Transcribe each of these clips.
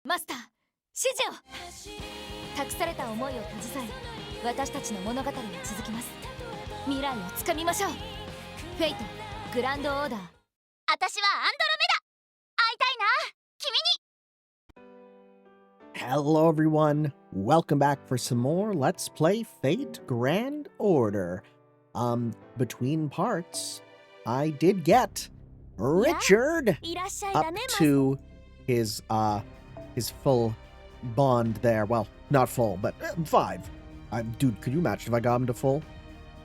マスター、指示を。託された思いを携え、私たちの物語は続きます。未来をつかみましょう。フェイト、グランドオーダー。私はアンドロメダ。会いたいな、君に。Hello everyone, welcome back for some more Let's Play Fate Grand Order. Between parts, I did get Richard up to his full bond there. Well, not full, but 5. Dude, could you imagine if I got him to full?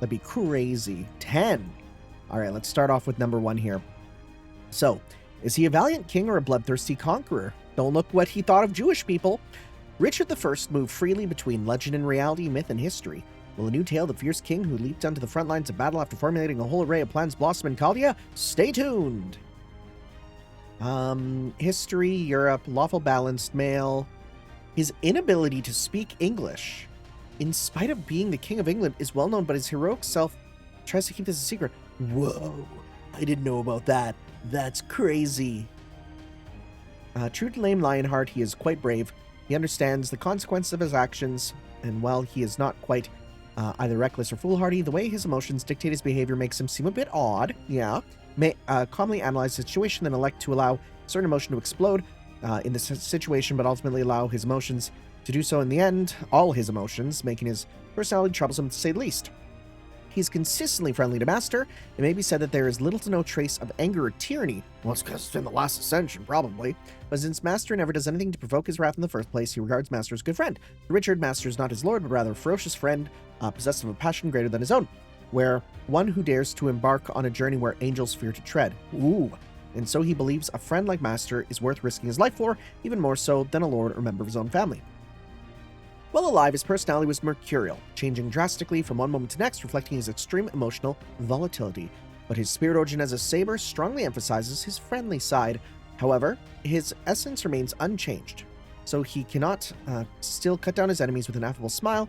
That'd be crazy. 10. Alright, let's start off with number 1 here. So, is he a valiant king or a bloodthirsty conqueror? Don't look what he thought of Jewish people. Richard I moved freely between legend and reality, myth and history. Will a new tale of the fierce king who leaped onto the front lines of battle after formulating a whole array of plans blossom in Chaldea? Stay tuned! History, Europe, lawful balanced male. His inability to speak English, in spite of being the King of England, is well known, but his heroic self tries to keep this a secret. Whoa, I didn't know about that. That's crazy. True to name Lionheart, he is quite brave. He understands the consequences of his actions, and while he is not quite either reckless or foolhardy, the way his emotions dictate his behavior makes him seem a bit odd. Yeah. May calmly analyze the situation, then elect to allow certain emotion to explode in this situation, but ultimately allow his emotions to do so in the end, all his emotions, making his personality troublesome to say the least. He's consistently friendly to Master. It may be said that there is little to no trace of anger or tyranny. Well, it's because it's in the last ascension, probably. But since Master never does anything to provoke his wrath in the first place, he regards Master as a good friend. To Richard, Master is not his lord, but rather a ferocious friend, possessed of a passion greater than his own, where one who dares to embark on a journey where angels fear to tread. Ooh. And so he believes a friend like Master is worth risking his life for, even more so than a lord or member of his own family. While alive, his personality was mercurial, changing drastically from one moment to next, reflecting his extreme emotional volatility. But his spirit origin as a saber strongly emphasizes his friendly side. However, his essence remains unchanged, so he cannot still cut down his enemies with an affable smile.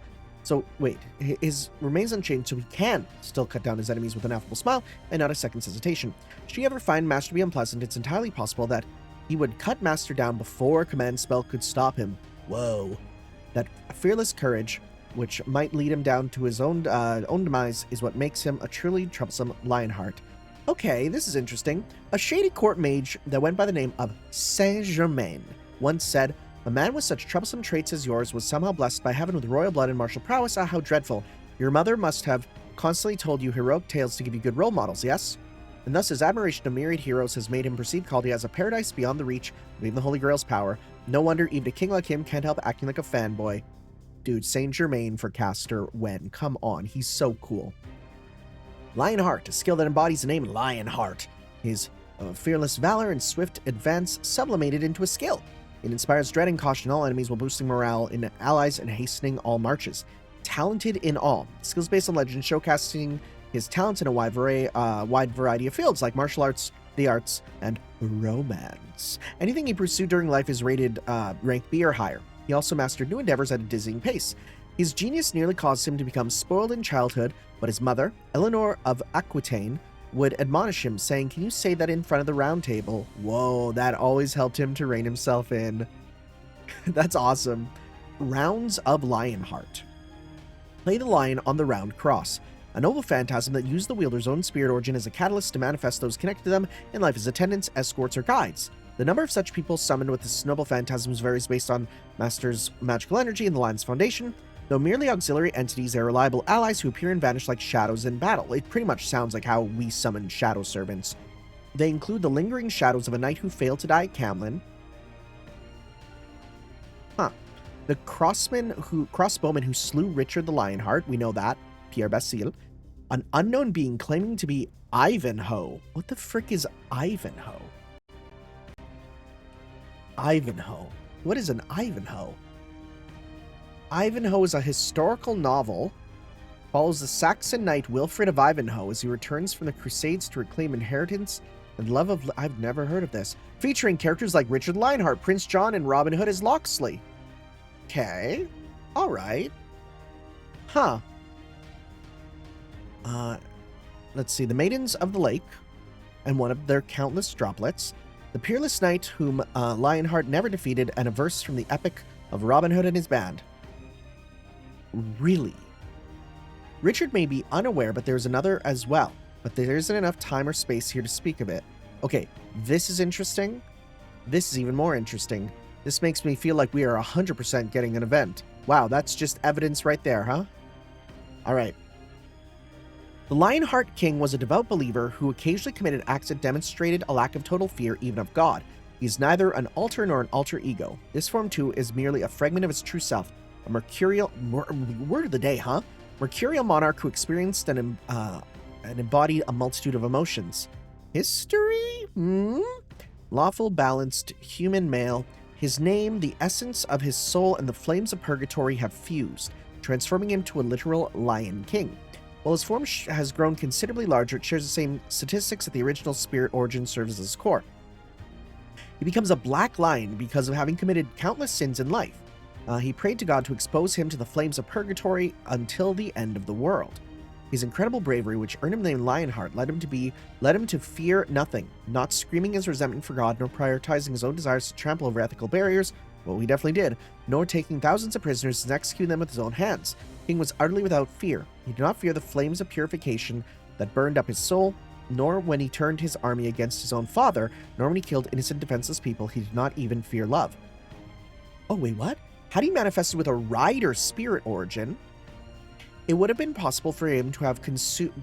His remains unchanged, so he can still cut down his enemies with an affable smile and not a second's hesitation. Should he ever find Master to be unpleasant, it's entirely possible that he would cut Master down before a command spell could stop him. Whoa. That fearless courage, which might lead him down to his own demise, is what makes him a truly troublesome Lionheart. Okay, this is interesting. A shady court mage that went by the name of Saint-Germain once said, "A man with such troublesome traits as yours was somehow blessed by heaven with royal blood and martial prowess. Ah, how dreadful. Your mother must have constantly told you heroic tales to give you good role models, yes? And thus his admiration of myriad heroes has made him perceive Chaldea as a paradise beyond the reach of even the Holy Grail's power. No wonder even a king like him can't help acting like a fanboy." Dude, Saint-Germain for Caster Wen. Come on, he's so cool. Lionheart, a skill that embodies the name Lionheart. His fearless valor and swift advance sublimated into a skill. It inspires dread and caution all enemies while boosting morale in allies and hastening all marches. Talented in all. Skills based on legend, showcasing his talents in a wide variety of fields like martial arts, the arts, and romance. Anything he pursued during life is rated rank B or higher. He also mastered new endeavors at a dizzying pace. His genius nearly caused him to become spoiled in childhood, but his mother, Eleanor of Aquitaine, would admonish him, saying, "Can you say that in front of the round table?" Whoa, that always helped him to rein himself in. That's awesome. Rounds of Lionheart. Play the lion on the round cross. A noble phantasm that used the wielder's own spirit origin as a catalyst to manifest those connected to them in life as attendants, escorts, or guides. The number of such people summoned with this noble phantasms varies based on Master's magical energy and the lion's foundation. Though merely auxiliary entities, they are reliable allies who appear and vanish like shadows in battle. It pretty much sounds like how we summon shadow servants. They include the lingering shadows of a knight who failed to die at Camlin. The crossbowman who slew Richard the Lionheart, we know that, Pierre Basile. An unknown being claiming to be Ivanhoe. What the frick is Ivanhoe? Ivanhoe. What is an Ivanhoe? Ivanhoe is a historical novel. Follows the Saxon knight Wilfrid of Ivanhoe as he returns from the Crusades to reclaim inheritance and love of... I've never heard of this. Featuring characters like Richard Lionheart, Prince John, and Robin Hood as Locksley. Okay. Alright. Huh. Let's see. The Maidens of the Lake and one of their countless droplets. The peerless knight whom Lionheart never defeated, and a verse from the epic of Robin Hood and his band. Really? Richard may be unaware, but there's another as well. But there isn't enough time or space here to speak of it. Okay, this is interesting. This is even more interesting. This makes me feel like we are 100% getting an event. Wow, that's just evidence right there, huh? Alright. The Lionheart King was a devout believer who occasionally committed acts that demonstrated a lack of total fear even of God. He is neither an alter nor an alter ego. This form, too, is merely a fragment of his true self. A mercurial... word of the day, huh? Mercurial monarch who experienced and embodied a multitude of emotions. History? Lawful, balanced, human male. His name, the essence of his soul, and the flames of purgatory have fused, transforming him to a literal Lion King. While his form has grown considerably larger, it shares the same statistics that the original spirit origin serves as its core. He becomes a black lion because of having committed countless sins in life. He prayed to God to expose him to the flames of purgatory until the end of the world. His incredible bravery, which earned him the name Lionheart, led him to fear nothing, not screaming his resentment for God, nor prioritizing his own desires to trample over ethical barriers, well, he definitely did, nor taking thousands of prisoners and executing them with his own hands. King was utterly without fear. He did not fear the flames of purification that burned up his soul, nor when he turned his army against his own father, nor when he killed innocent defenseless people. He did not even fear love. Oh, wait, what? Had he manifested with a rider spirit origin, it would have been possible for him to have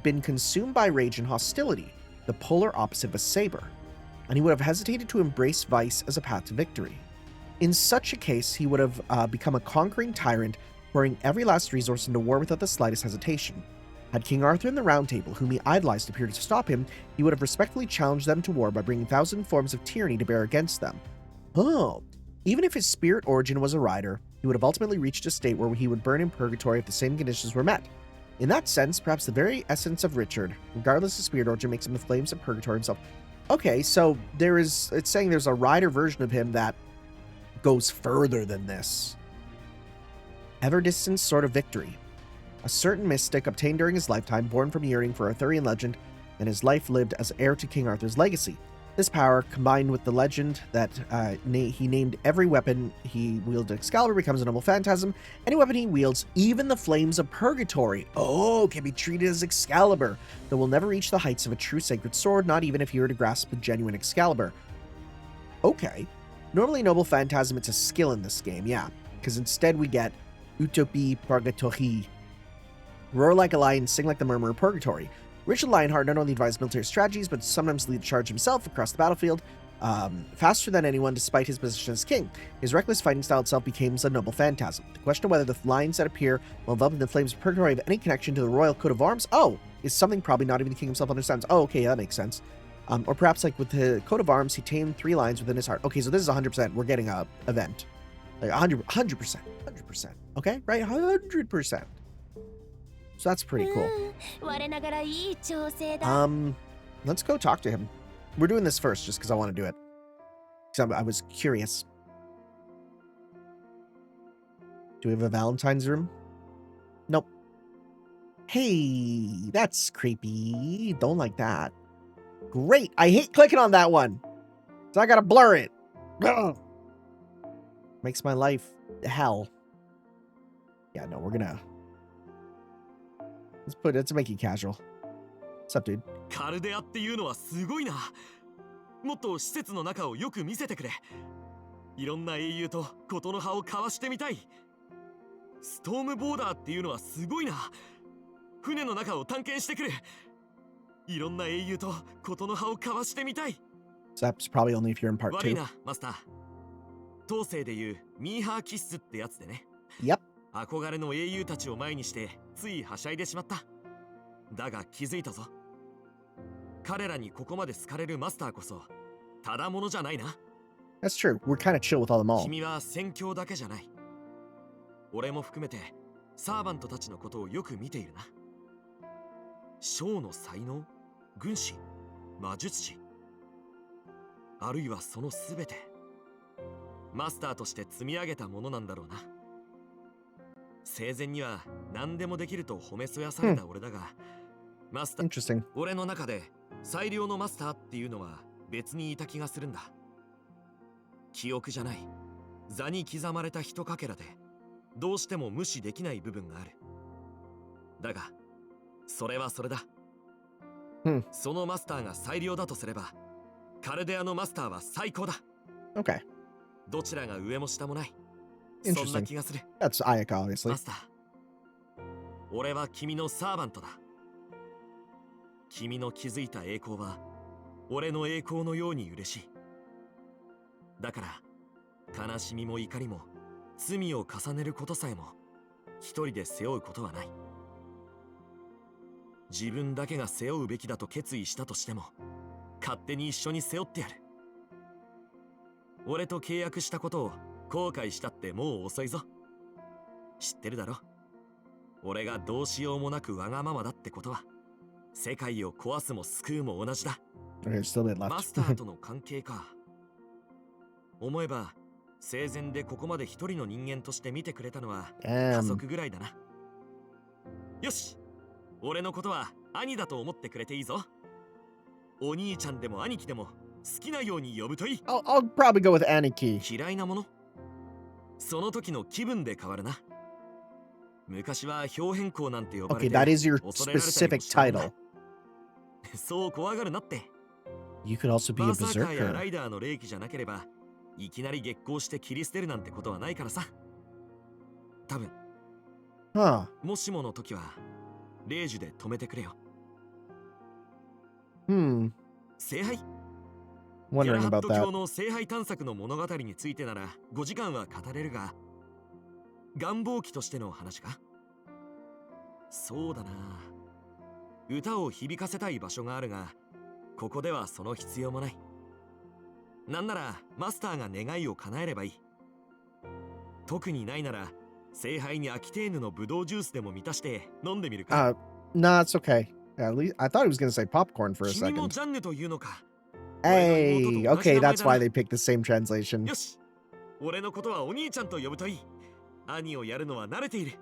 been consumed by rage and hostility, the polar opposite of a saber, and he would have hesitated to embrace vice as a path to victory. In such a case, he would have become a conquering tyrant, pouring every last resource into war without the slightest hesitation. Had King Arthur and the Round Table, whom he idolized, appeared to stop him, he would have respectfully challenged them to war by bringing 1,000 forms of tyranny to bear against them. Oh, even if his spirit origin was a rider, he would have ultimately reached a state where he would burn in purgatory if the same conditions were met. In that sense, perhaps the very essence of Richard, regardless of spirit origin, makes him the flames of purgatory himself. Okay, so it's saying there's a rider version of him that goes further than this. Ever-distant Sword of Victory. A certain mystic obtained during his lifetime, born from yearning for Arthurian legend, and his life lived as heir to King Arthur's legacy. This power, combined with the legend that he named every weapon he wielded Excalibur, becomes a noble phantasm. Any weapon he wields, even the flames of purgatory, can be treated as Excalibur, though will never reach the heights of a true sacred sword, not even if he were to grasp the genuine Excalibur. Okay. Normally noble phantasm, it's a skill in this game, yeah, because instead we get Utopie Purgatorie. Roar like a lion, sing like the murmur of purgatory. Richard Lionheart not only advised military strategies, but sometimes lead charge himself across the battlefield, faster than anyone despite his position as king. His reckless fighting style itself becomes a noble phantasm. The question of whether the lions that appear while enveloped in the flames of purgatory have any connection to the royal coat of arms, is something probably not even the king himself understands. Oh, okay, that makes sense. Or perhaps like with the coat of arms, he tamed 3 lions within his heart. Okay, so this is 100%. We're getting a event. Like 100%. Okay, right? 100%. So that's pretty cool. Let's go talk to him. We're doing this first just because I want to do it. Because I was curious. Do we have a Valentine's room? Nope. Hey, that's creepy. Don't like that. Great. I hate clicking on that one. So I gotta blur it. Ugh. Makes my life hell. Yeah, no, we're gonna... Let's make it casual. What's up, dude? カルデアっていうのはすごいな。もっと施設の中をよく見せてくれ。いろんな英雄とことの葉を交わしてみたい。ストームボーダーっていうのはすごいな。船の中を探検してくれ。いろんな英雄とことの葉を交わしてみたい。So that's probably only if you're in part 悪い 2. な、マスター。当世でいうミーハー気質ってやつでね。 Yep. 憧れの英雄たちを前にしてついはしゃいでしまった。だが気づいたぞ。彼らにここまで好かれるマスターこそただものじゃないな。That's true. We're kind of chill with all them all. 君は宣教だけじゃない。俺も含めてサーバントたちのことをよく見ているな。ショーの才能、軍師、魔術師、あるいはそのすべてマスターとして積み上げたものなんだろうな。生前には何でもできると褒めそやされた俺だが、マスター、Interesting. 俺の中で最良のマスターっていうのは別にいた気がするんだ。記憶じゃない。座に刻まれたひとかけらでどうしても無視できない部分がある。だがそれはそれだ。そのマスターが最良だとすれば、カルデアのマスターは最高だ。 Okay. どちらが上も下もない。そんな Interesting. 気がする。 That's Ayaka, obviously. マスター、俺は君のサーバントだ。君の築いた栄光は俺の栄光のように嬉しい。だから悲しみも怒りも罪を重ねることさえも一人で背負うことはない。自分だけが背負うべきだと決意したとしても、勝手に一緒に背負ってやる。俺と契約したことを後悔したってもう遅いぞ。知ってるだろ、俺がどうしようもなくわがままだってことは。世界を壊すも救うも同じだ。 Okay, still a bit マ left. スターとの関係か。思えば生前でここまで一人の人間として見てくれたのは家族ぐらいだな。よし、俺のことは兄だと思ってくれていいぞ。お兄ちゃんでも兄貴でも好きなように呼ぶといい。 I'll probably go with Aniki. 嫌いなもの、その時の気分で変わるな。昔は表変更なんて呼ばれ Okay, て that is your 恐れられたりも specific したんだ。 title. そう怖がるなって。 You could also be バ a ーサーカーやラ berserker. イダーの霊気じゃなければいきなり激光して切り捨てるなんてことはないからさ。多分 Huh. もしもの時は霊樹で止めてくれよ。 聖杯、ギャ Wondering ラハッ about ト教 that. の聖杯探索の物語についてなら5時間は語れるが、願望記としての話か。そうだな、歌を響かせたい場所があるが、ここではその必要もない。なんならマスターが願いを叶えればいい。特にないなら聖杯にアキテーヌのブドウジュースでも満たして飲んでみるか。 Nah, it's okay. At least I thought he was gonna say popcorn for a 君も second. ジャンヌというのか。 Hey, 俺の妹と同じ okay, 名前 that's だ why な。 they picked the same translation. よし、俺のことはお兄ちゃんと呼ぶといい。兄をやるのは慣れている。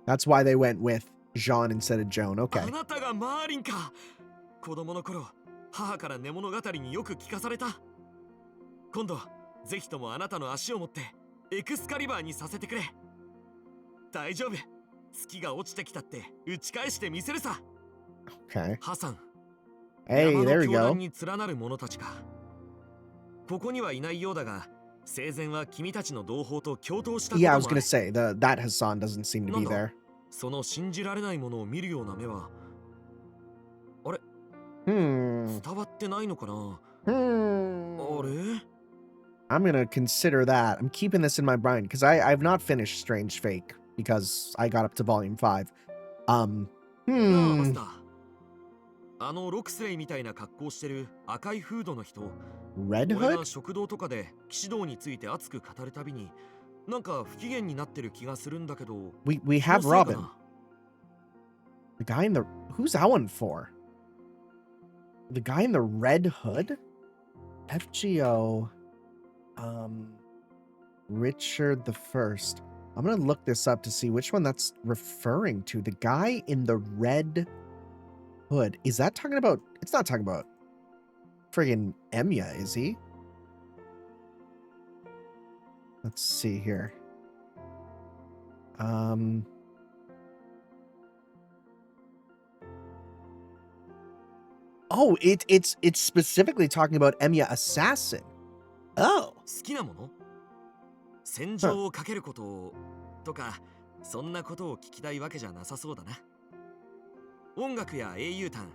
That's why they went with Jean instead of Joan. あ Okay. なたがマーリンか。子供の頃母から寝物語によく聞かされた。今度ぜひともあなたの足を持ってエクスカリバーにさせてくれ。大丈夫、月が落ちてきたって打ち返してみせるさ。 Okay. ハサン、 Hey, 山 there の we 教 go. 団に連なる者たちか。ここにはいないようだが、生前は君たちの同胞と共闘したこと Yeah, も I あ was る。 gonna say that Hassan doesn't seem to be there. その信じられないものを見るような目は Hmm. 伝わってないのかな。 Hmm. あれ、 I'm gonna consider that. I'm keeping this in my mind because I've not finished Strange Fake because I got up to volume 5. なあマス Hmm. ター、あのロクスレイみたいな格好してる赤いフードの人、 Red 俺 Hood? が食堂とかで騎士道について熱く語るたびになんか不機嫌になってる気がするんだけど。 We 気の have せいか Robin. な。 The guy in the who's that one for? The guy in the red hood? FGO. Richard the First. I'm gonna look this up to see which one that's referring to. The guy in the red hood. Is that talking about? It's not talking about friggin' Emiya, is he? Let's see here. Oh, it's specifically talking about Emiya Assassin. Oh. 好きなもの、戦場をかけることをとかそんなことを聞きたいわけじゃなさそうだな。音楽や英雄譚、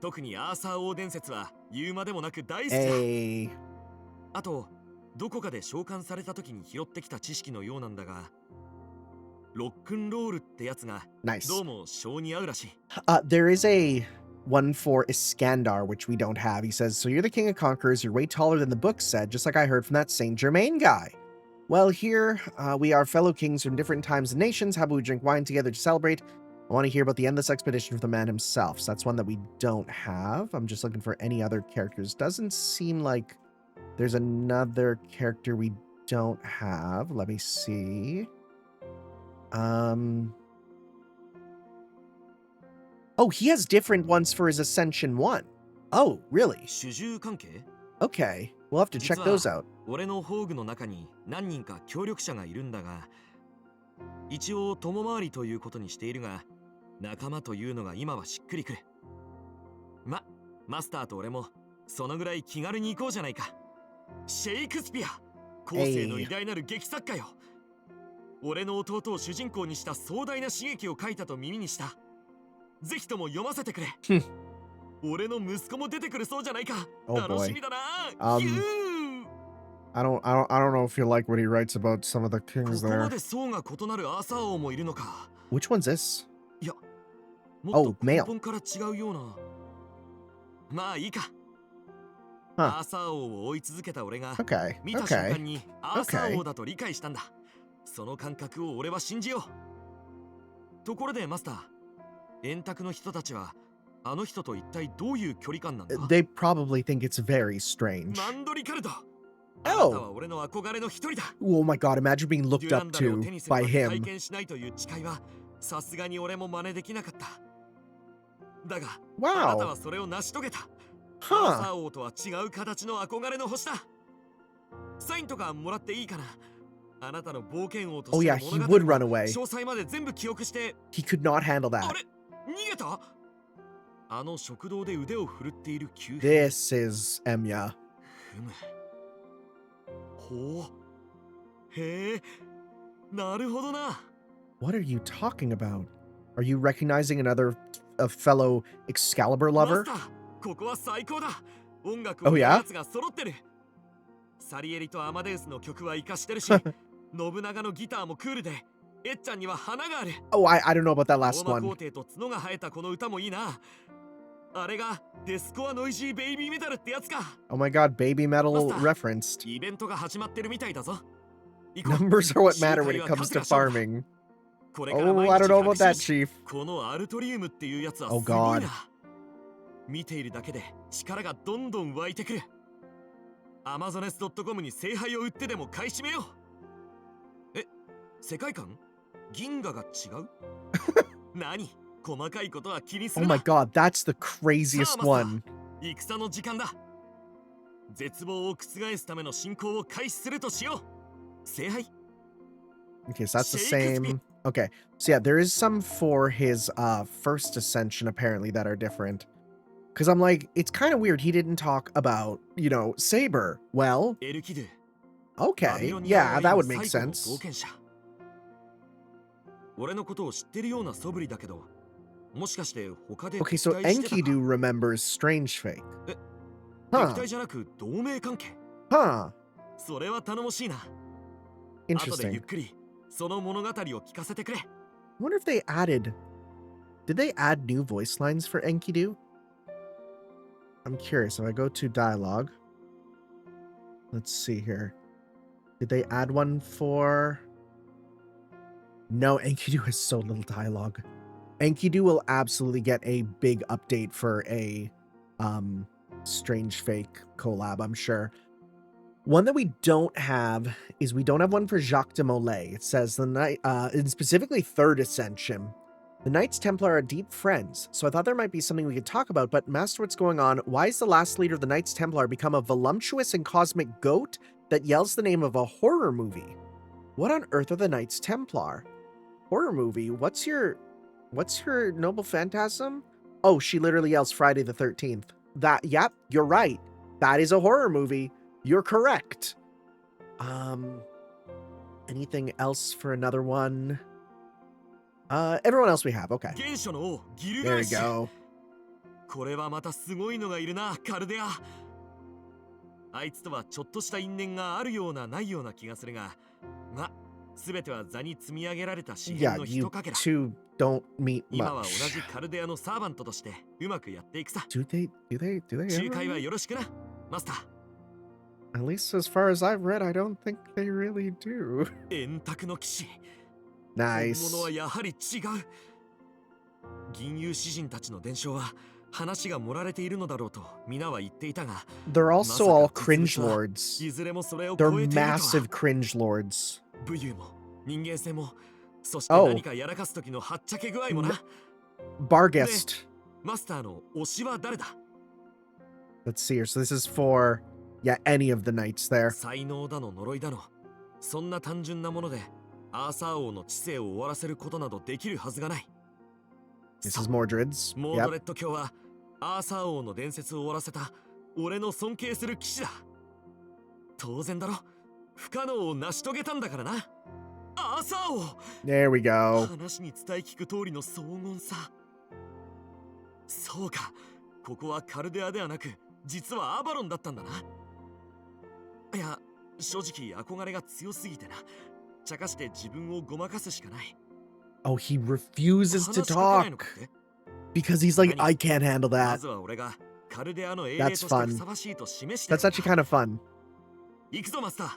特にアーサー王伝説は言うまでもなく大好きだ。 Hey. あとどこかで召喚された時に拾ってきた知識のようなんだが、ロックンロールってやつが Nice. どうも性に合うらしい。 There is a one for Iskandar, which we don't have. He says, so you're the king of conquerors. You're way taller than the book said, just like I heard from that Saint Germain guy. Well, here we are fellow kings from different times and nations. How about we drink wine together to celebrate? I want to hear about the endless expedition of the man himself. So that's one that we don't have. I'm just looking for any other characters. Doesn't seem like there's another character we don't have. Let me see. Oh, he has different ones for his Ascension 1. Oh, really? 主従関係、 Okay. We'll have to check those out. 俺の宝具の中に何人か協力者がいるんだが、一応友回りということにしているが、仲間というのが今はしっくりくる。マスターと俺もそのぐらい気軽に行こうじゃないか。シェイクスピア、後世の偉大なる劇作家よ。俺の弟を主人公にした壮大な刺激を書いたと耳にした。ぜひとも読ませてくれ。俺の息子も出てくるそうじゃないか。楽しみだな。I don't know if you like what he writes about some of the こ kings こま there. で層が異なるアーサー王もいるのか。 Which one's this? いや、もっと male. 根本から違うような。まあいいか。アーサー王を追い続けた俺が Okay. 見た瞬 Okay. 間にアーサー王だと理解したんだ。その感覚を俺は信じよう。ところでマスター、円卓の人たちはあの人と一体どういう距離感なんだ？ They probably think it's very strange. マンドリカルド。 あ Oh. なたは俺の憧れの一人だ。 Oh my god, imagine being デ looked ュラ up ンダルを to 手にすれば by 体 him. 験しないという誓いはさすがに俺も真似できなかった。だが、あなたは Wow. それを成し遂げた。アーサ Huh. ー王とは違う形の憧れの星だ。サインとかもらっていいかな。あなたの冒険王と Oh して yeah, の he 物語 would の run away. 詳細まで全部記憶して。 He could not handle あ that. れ、逃げた？あの食堂で腕を振るっている急変。 This is Enya. ふむ。ほう。へえ。なるほどな。 What are you talking about? Are you recognizing a fellow Excalibur マ lover? スター、ここは最高だ。音楽 Oh を yeah? やるやつが揃ってる。サリエリとアマデウスの曲は活かしてるし、信長のギターもクールで、エッちゃんには花がある。 Oh, I don't know about that ロ last ーマ one. 皇帝と角が生えたこの歌もいいな。あれがデスコアノイジーベイビーメタルってやつか。 Oh my god, baby metal Master. referenced. イベントが始まってるみたいだぞ。行こう。 Numbers are what matter when it comes to farming. これから Oh, 毎 I 日 don't know about 学 that, 習し、 Chief. このアルトリウムっていうやつはす Oh ごい God. な。見ているだけで力がどんどん湧いてくる。アマゾネス .com に聖杯を売ってでも買い占めよう。え、世界観？銀河が違う？何？細かいことは気にす Oh る my な。 god, that's the craziest さあ、マスター。 one. 戦の時間だ。絶望を覆すための進行を開始するとしよう。聖杯？ Okay, so that's the Shakespeare. same. Okay, so yeah, there is some for his first ascension apparently that are different. Because I'm like, it's kind of weird he didn't talk about, Saber. Well, エルキドゥ。 okay, バビロニア yeah, の that 王 would 最 make 古の sense. 冒険者。俺のことを知ってるような素振りだけど、もしかして他で Okay, so 敵対してたか？ Enkidu remembers Strange Fake. 敵 Huh, 対じゃなく同盟関係。 huh, それは頼もしいな。後でゆ interesting. っくりその物語を聞かせてくれ。 I wonder if they did they add new voice lines for Enkidu? I'm curious. If I go to dialogue, let's see here. Did they add one for... No, Enkidu has so little dialogue. Enkidu will absolutely get a big update for a Strange Fake collab, I'm sure. One that we don't have is we don't have one for Jacques de Molay. It says the night, and specifically Third Ascension. The Knights Templar are deep friends, so I thought there might be something we could talk about, but Master, what's going on? Why is the last leader of the Knights Templar become a voluptuous and cosmic goat that yells the name of a horror movie? What on earth are the Knights Templar? Horror movie? What's your noble phantasm? Oh, she literally yells Friday the 13th. Yep, you're right. That is a horror movie. You're correct. Anything else for another one? Everyone else we have. Okay. 原初の王ギル There ガ we メシュ。 go. これはまたすごいのがいるな、カルデア。あいつとはちょっとした因縁があるようなないような気がするが、ま、すべては座に積み上げられた詩 Yeah, 篇の you 一かけら。 two don't meet 今は同 much. じカルデアのサーバントとしてうまくやっていくさ。 Do they 仲介 ever は meet? よろしくな、マスター。 At least as far as I've read, I don't think they really do. 円卓の騎士。 Nice. 本物はやはり違う。銀融詩人たちの伝承は話が盛られているのだろうと皆は言っていたが、 They're also all まさか cringe 実物は lords. いずれもそれを They're 超えているとは。 massive cringe lords. 武勇も人間性も、そして Oh. 何かやらかす時のはっちゃけ具合もな。 Barghest. マスターの推しは誰だ？ Let's see here. So this is for Yeah, any of the knights there. 才能だの呪いだの、そんな単純なものでアーサー王の知性を終わらせることなどできるはずがない。 This is Mordred's. モード Yep. レッド卿はアーサー王の伝説を終わらせた俺の尊敬する騎士だ。当然だろ、不可能を成し遂げたんだからな、アーサー王。 There we go. 話に伝え聞く通りの荘厳さ。そうか、ここはカルデアではなく実はアバロンだったんだな。いや、正直憧れが強すぎてな、茶化して自分をごまかすしかない。 Oh, he refuses to 話しかけないの talk かって？ because he's like, I can't handle ま that. ずは俺がカルデアの英霊と That's して fun. ふさわしいと示して That's actually kind of fun. 行くぞマスター。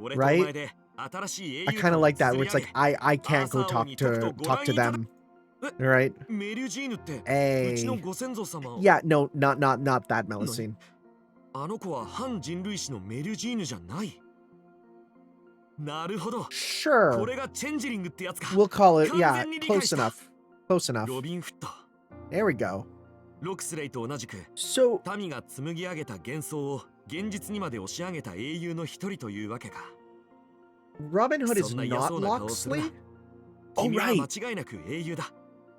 俺とお Right? 前で新しい英 I 雄 kind 譚 of を like that 綴 where り it's 上 like げ、 I can't go アーサー王にとくとご talk to 覧いただ them. Right? メリュジーヌってう Hey. ちのご先祖様。 Yeah, no, not that Melusine. あの子は反人類史のメリュジーヌじゃない。なるほど、こ Sure. れがチェンジリングってやつか。 We'll call it, 完 yeah, 全に理解 close した。 enough. Close enough. ロビンフット、 There we go. ロクスレイと同じく So, 民が紡ぎ上げた幻想を現実にまで押し上げた英雄の一人というわけか。 Robin Hood is そんな嫌 not そうな顔をするな。 Locksley? Oh, 君は right. 間違いなく英雄だ。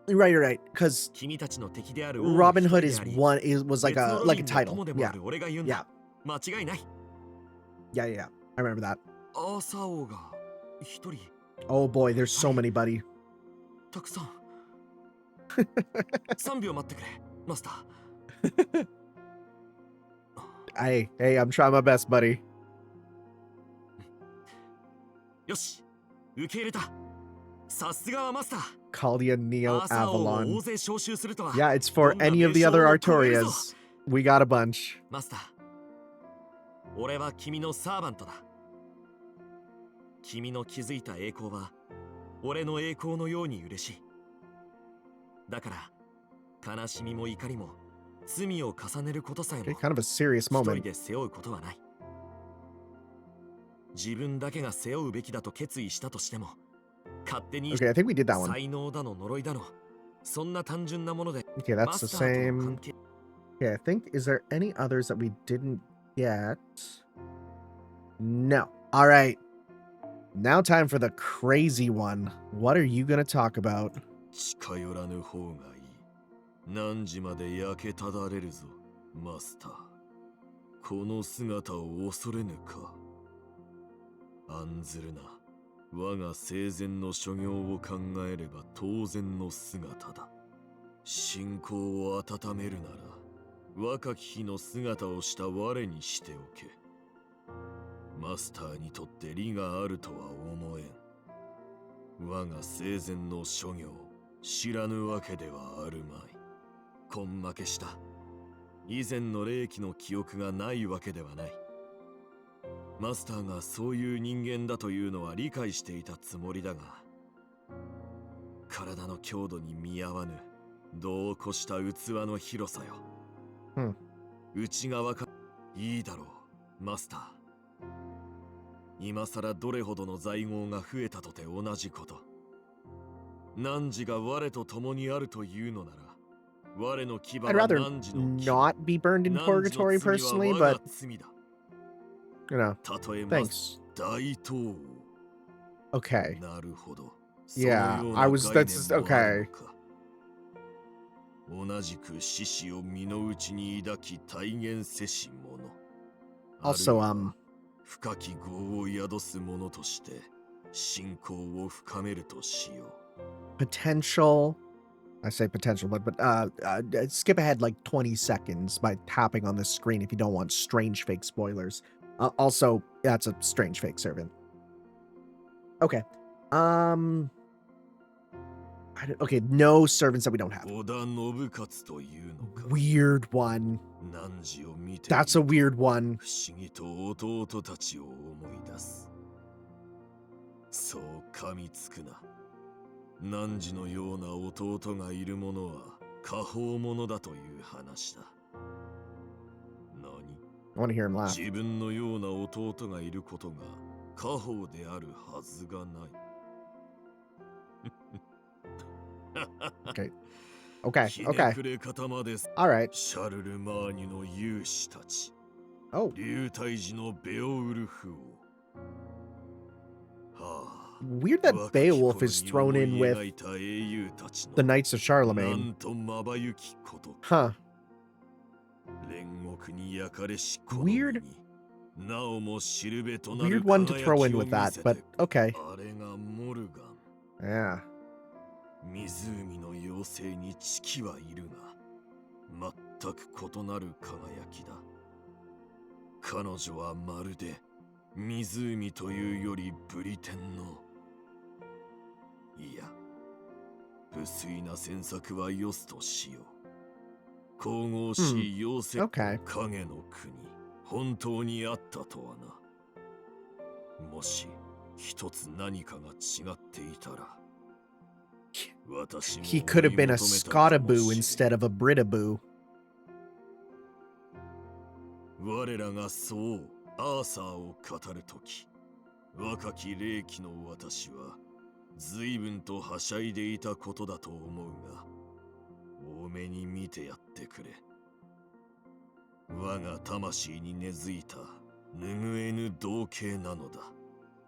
Right, right. Because 君たちの敵である王の Robin 一人 Hood で is あり、 was like 別の a ロ like ビ a ンの友 title. でもあ Yeah, る俺が言うんだ。 yeah, 間違いない。 yeah. I remember that. アーサー王が一人、 Oh boy, there's so many, buddy. たくさん。3秒待ってくれ、マスター。 Hey, I'm trying my best, buddy. よし、受け入れた。さすがはマスター。 Caldia ア Neo ーサー王を大 Avalon. 勢招集するとは。 Yeah, it's for any of the other Artorias. We got a bunch. マスター、俺は君のサーバントだ。君の築いた栄光は俺の栄光のように嬉しい。だから悲しみも怒りも罪を重ねることさえも Okay, kind of a serious 一人 moment. で背負うことはない。自分だけが背負うべきだと決意したとしても、勝手に Okay, I think we did that one. 才能だの呪いだの、そんな単純なもので Okay, マ that's ス the ターとの same. 関係。 Okay, I think, is there any others that we didn't get? No. All right. Now time for the crazy one. What are you going to talk about? 近寄らぬ方がいい。何時まで焼けただれるぞ、マスター。この姿を恐れぬか。案ずるな。我が生前の所業を考えれば当然の姿だ。信仰を温めるなら、若き日の姿をした我にしておけ。マスターにとって利があるとは思えん。我が生前の所業、知らぬわけではあるまい。根負けした。以前の霊気の記憶がないわけではない。マスターがそういう人間だというのは理解していたつもりだが、体の強度に見合わぬ、度を越した器の広さよ。内側か、いいだろう、マスター。今さらどれほどの財宝が増えたとて同じこと。汝が我と共にあるというのなら、我の牙は I'd rather 汝の牙、 not be burned in 汝の purgatory 罪は personally, 我が but, 罪だ。 you know, たとえ thanks. 大統 Okay. なるほど。 Yeah, そのような I was, 概 that's, 念もある okay. のか。同じく獅子を身の内に抱き体現せし者。 Also, あるいは深き業を宿す者として信仰を深めるとしよう。 potential, I say potential, but skip ahead like 20 seconds by tapping on the screen if you don't want strange fake spoilers. Also, that's a strange fake servant. Okay. Okay, no servants that we don't have. 織田信勝というのか。 Weird one. 汝を見て That's a weird one. 不思議と弟たちを思い出す。そう噛みつくな。汝のような弟がいる者は果報者だという話だ。何？ I want to hear him laugh. 自分のような弟がいることが果報であるはずがない。Okay. Okay. ひね Okay. くれ方まで All right. シャルルマーニュの勇士たち。Oh, 竜退治のベオウルフ王。はあ、 weird that 若き Beowulf 頃 is に thrown 思い in with 描いた英雄たち the の Knights of な Charlemagne. んとまばゆきことか。 Huh. 煉獄に焼かれしこの Weird. 身になおも知るべとなる Weird one to 輝 throw き in を with 見 that, せ but て okay. あれがモルガン。 Yeah. 湖の妖精に知気はいるが全く異なる輝きだ。彼女はまるで湖というよりブリテンの、いや無粋な詮索はよすとしよう。神々しい妖精、 Okay. 影の国本当にあったとはな。もし一つ何かが違っていたら、私も He could have been a 追い求めたかも Scotaboo しれん。 instead of a Britaboo. 我らがそうアーサーを語るとき、若き霊気の私は随分とはしゃいでいたことだと思うが、多めに見てやってくれ。我が魂に根付いた拭えぬ同型なのだ。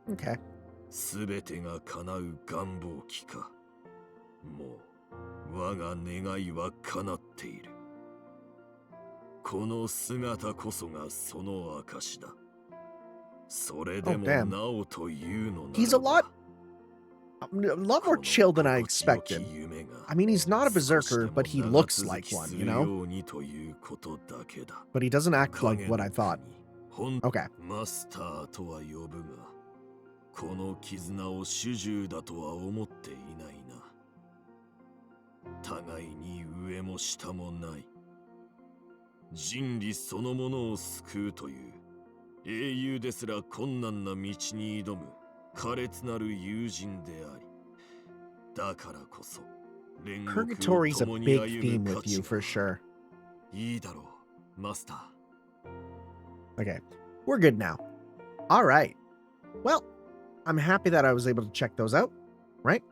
Okay. すべてが叶う願望期か。もう我が願いは叶っている。この姿こそがその証だ。それでも damn. なおというのならば、 He's a lot more chill than I expected. I mean, he's not a berserker, but he looks like one, you know? But he doesn't act like what I thought. Okay. マスターとは呼ぶが、この絆を主従だとは思っていないな。互いに上も下もない。人理そのものを救うという英雄ですら困難な道に挑む苛烈なる友人であり、だからこそ煉獄を Purgatory's a 共に big 歩 theme む with 価 you 値 for が sure. いいだろう、マスター。 Okay. We're good now. All right. Well, I'm happy that I was able to check those out, right?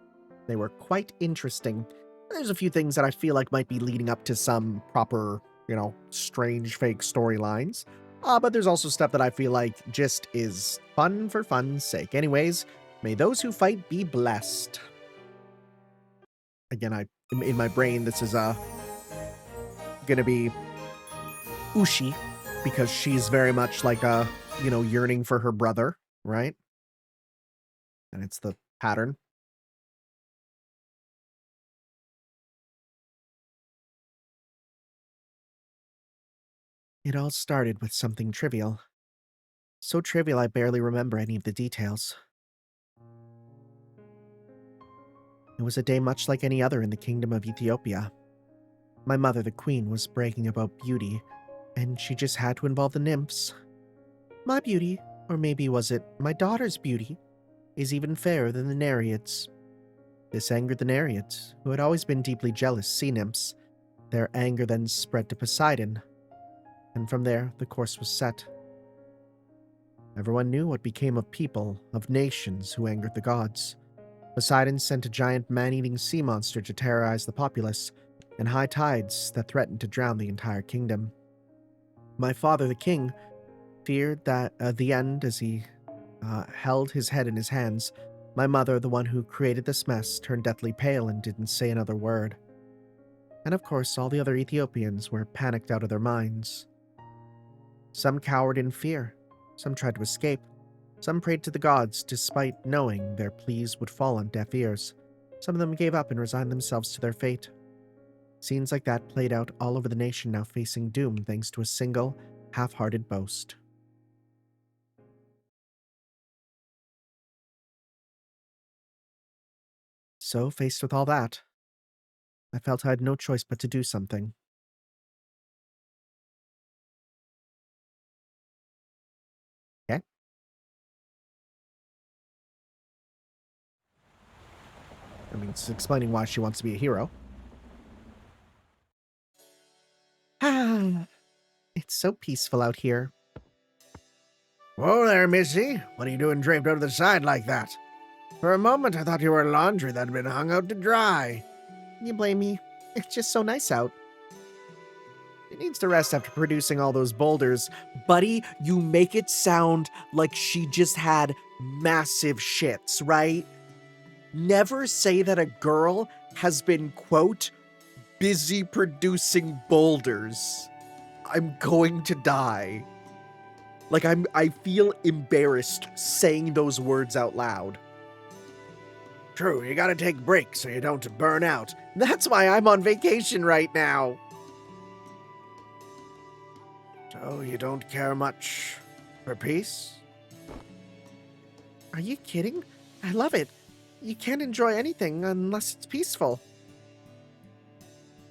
They were quite interesting. There's a few things that I feel like might be leading up to some proper, you know, strange fake storylines. But there's also stuff that I feel like just is fun for fun's sake. Anyways, may those who fight be blessed. Again, in my brain, this is gonna be Ushi, because she's very much like yearning for her brother, right? And it's the pattern. It all started with something trivial. So trivial I barely remember any of the details. It was a day much like any other in the kingdom of Ethiopia. My mother, the queen, was bragging about beauty, and she just had to involve the nymphs. My beauty, or maybe was it my daughter's beauty, is even fairer than the Nereids. This angered the Nereids, who had always been deeply jealous sea nymphs. Their anger then spread to Poseidon, and from there the course was set. Everyone knew what became of people, of nations who angered the gods. Poseidon sent a giant man-eating sea monster to terrorize the populace, and high tides that threatened to drown the entire kingdom. My father, the king, feared that at the end, as he held his head in his hands, my mother, the one who created this mess, turned deathly pale and didn't say another word. And of course, all the other Ethiopians were panicked out of their minds. Some cowered in fear, some tried to escape, some prayed to the gods despite knowing their pleas would fall on deaf ears. Some of them gave up and resigned themselves to their fate. Scenes like that played out all over the nation, now facing doom thanks to a single, half-hearted boast. So, faced with all that, I felt I had no choice but to do something. Okay? I mean, it's explaining why she wants to be a hero. Ah, it's so peaceful out here. Whoa there, Missy. What are you doing draped out to the side like that? For a moment, I thought you were laundry that had been hung out to dry. You blame me. It's just so nice out. She needs to rest after producing all those boulders. Buddy, you make it sound like she just had massive shits, right? Never say that a girl has been, quote, busy producing boulders. I'm going to die. Like, I feel embarrassed saying those words out loud. True, you gotta take breaks so you don't burn out. That's why I'm on vacation right now. So you don't care much for peace? Are you kidding? I love it. You can't enjoy anything unless it's peaceful.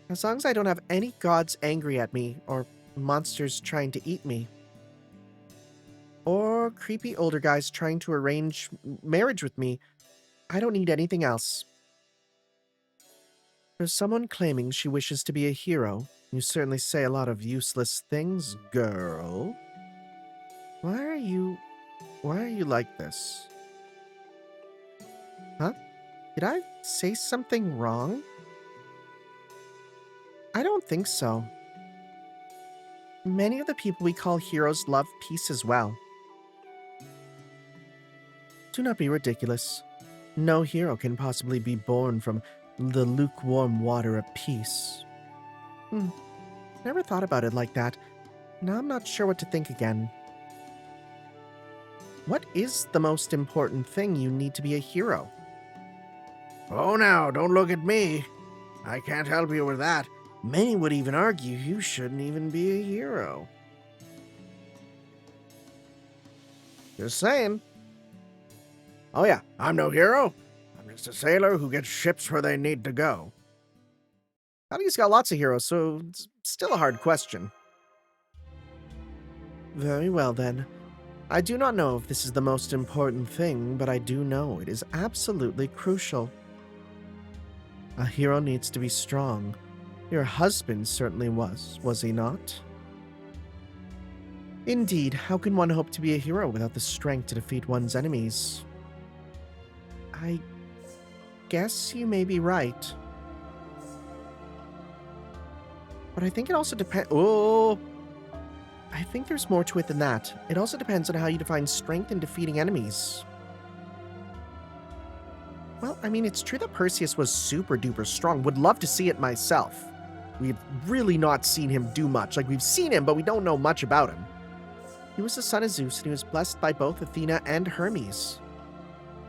As long as I don't have any gods angry at me, or monsters trying to eat me, or creepy older guys trying to arrange marriage with me, I don't need anything else. For someone claiming she wishes to be a hero, you certainly say a lot of useless things, girl. Why are you like this? Huh? Did I say something wrong? I don't think so. Many of the people we call heroes love peace as well. Do not be ridiculous. No hero can possibly be born from the lukewarm water of peace. Never thought about it like that. Now I'm not sure what to think again. What is the most important thing you need to be a hero? Oh, now, don't look at me. I can't help you with that. Many would even argue you shouldn't even be a hero. Just saying. Oh yeah, I'm no hero. I'm just a sailor who gets ships where they need to go. He's got lots of heroes, so it's still a hard question. Very well then. I do not know if this is the most important thing, but I do know it is absolutely crucial. A hero needs to be strong. Your husband certainly was he not? Indeed, how can one hope to be a hero without the strength to defeat one's enemies? I guess you may be right. But I think it also depends... Oh! I think there's more to it than that. It also depends on how you define strength in defeating enemies. Well, I mean, it's true that Perseus was super duper strong. Would love to see it myself. We've really not seen him do much. Like, we've seen him, but we don't know much about him. He was the son of Zeus, and he was blessed by both Athena and Hermes.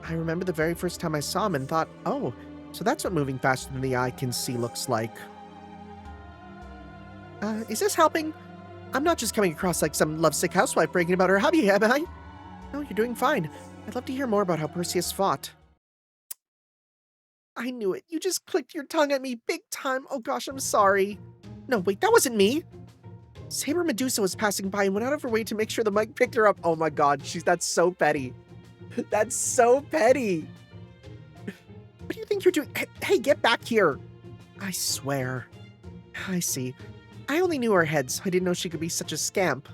I remember the very first time I saw him and thought, oh, so that's what moving faster than the eye can see looks like. Is this helping? I'm not just coming across like some lovesick housewife bragging about her hubby, am I? No, you're doing fine. I'd love to hear more about how Perseus fought. I knew it. You just clicked your tongue at me big time. Oh gosh, I'm sorry. No, wait, that wasn't me. Saber Medusa was passing by and went out of her way to make sure the mic picked her up. Oh my god, that's so petty. That's so petty. What do you think you're doing? Hey, get back here. I swear. I see. I only knew her head, so I didn't know she could be such a scamp.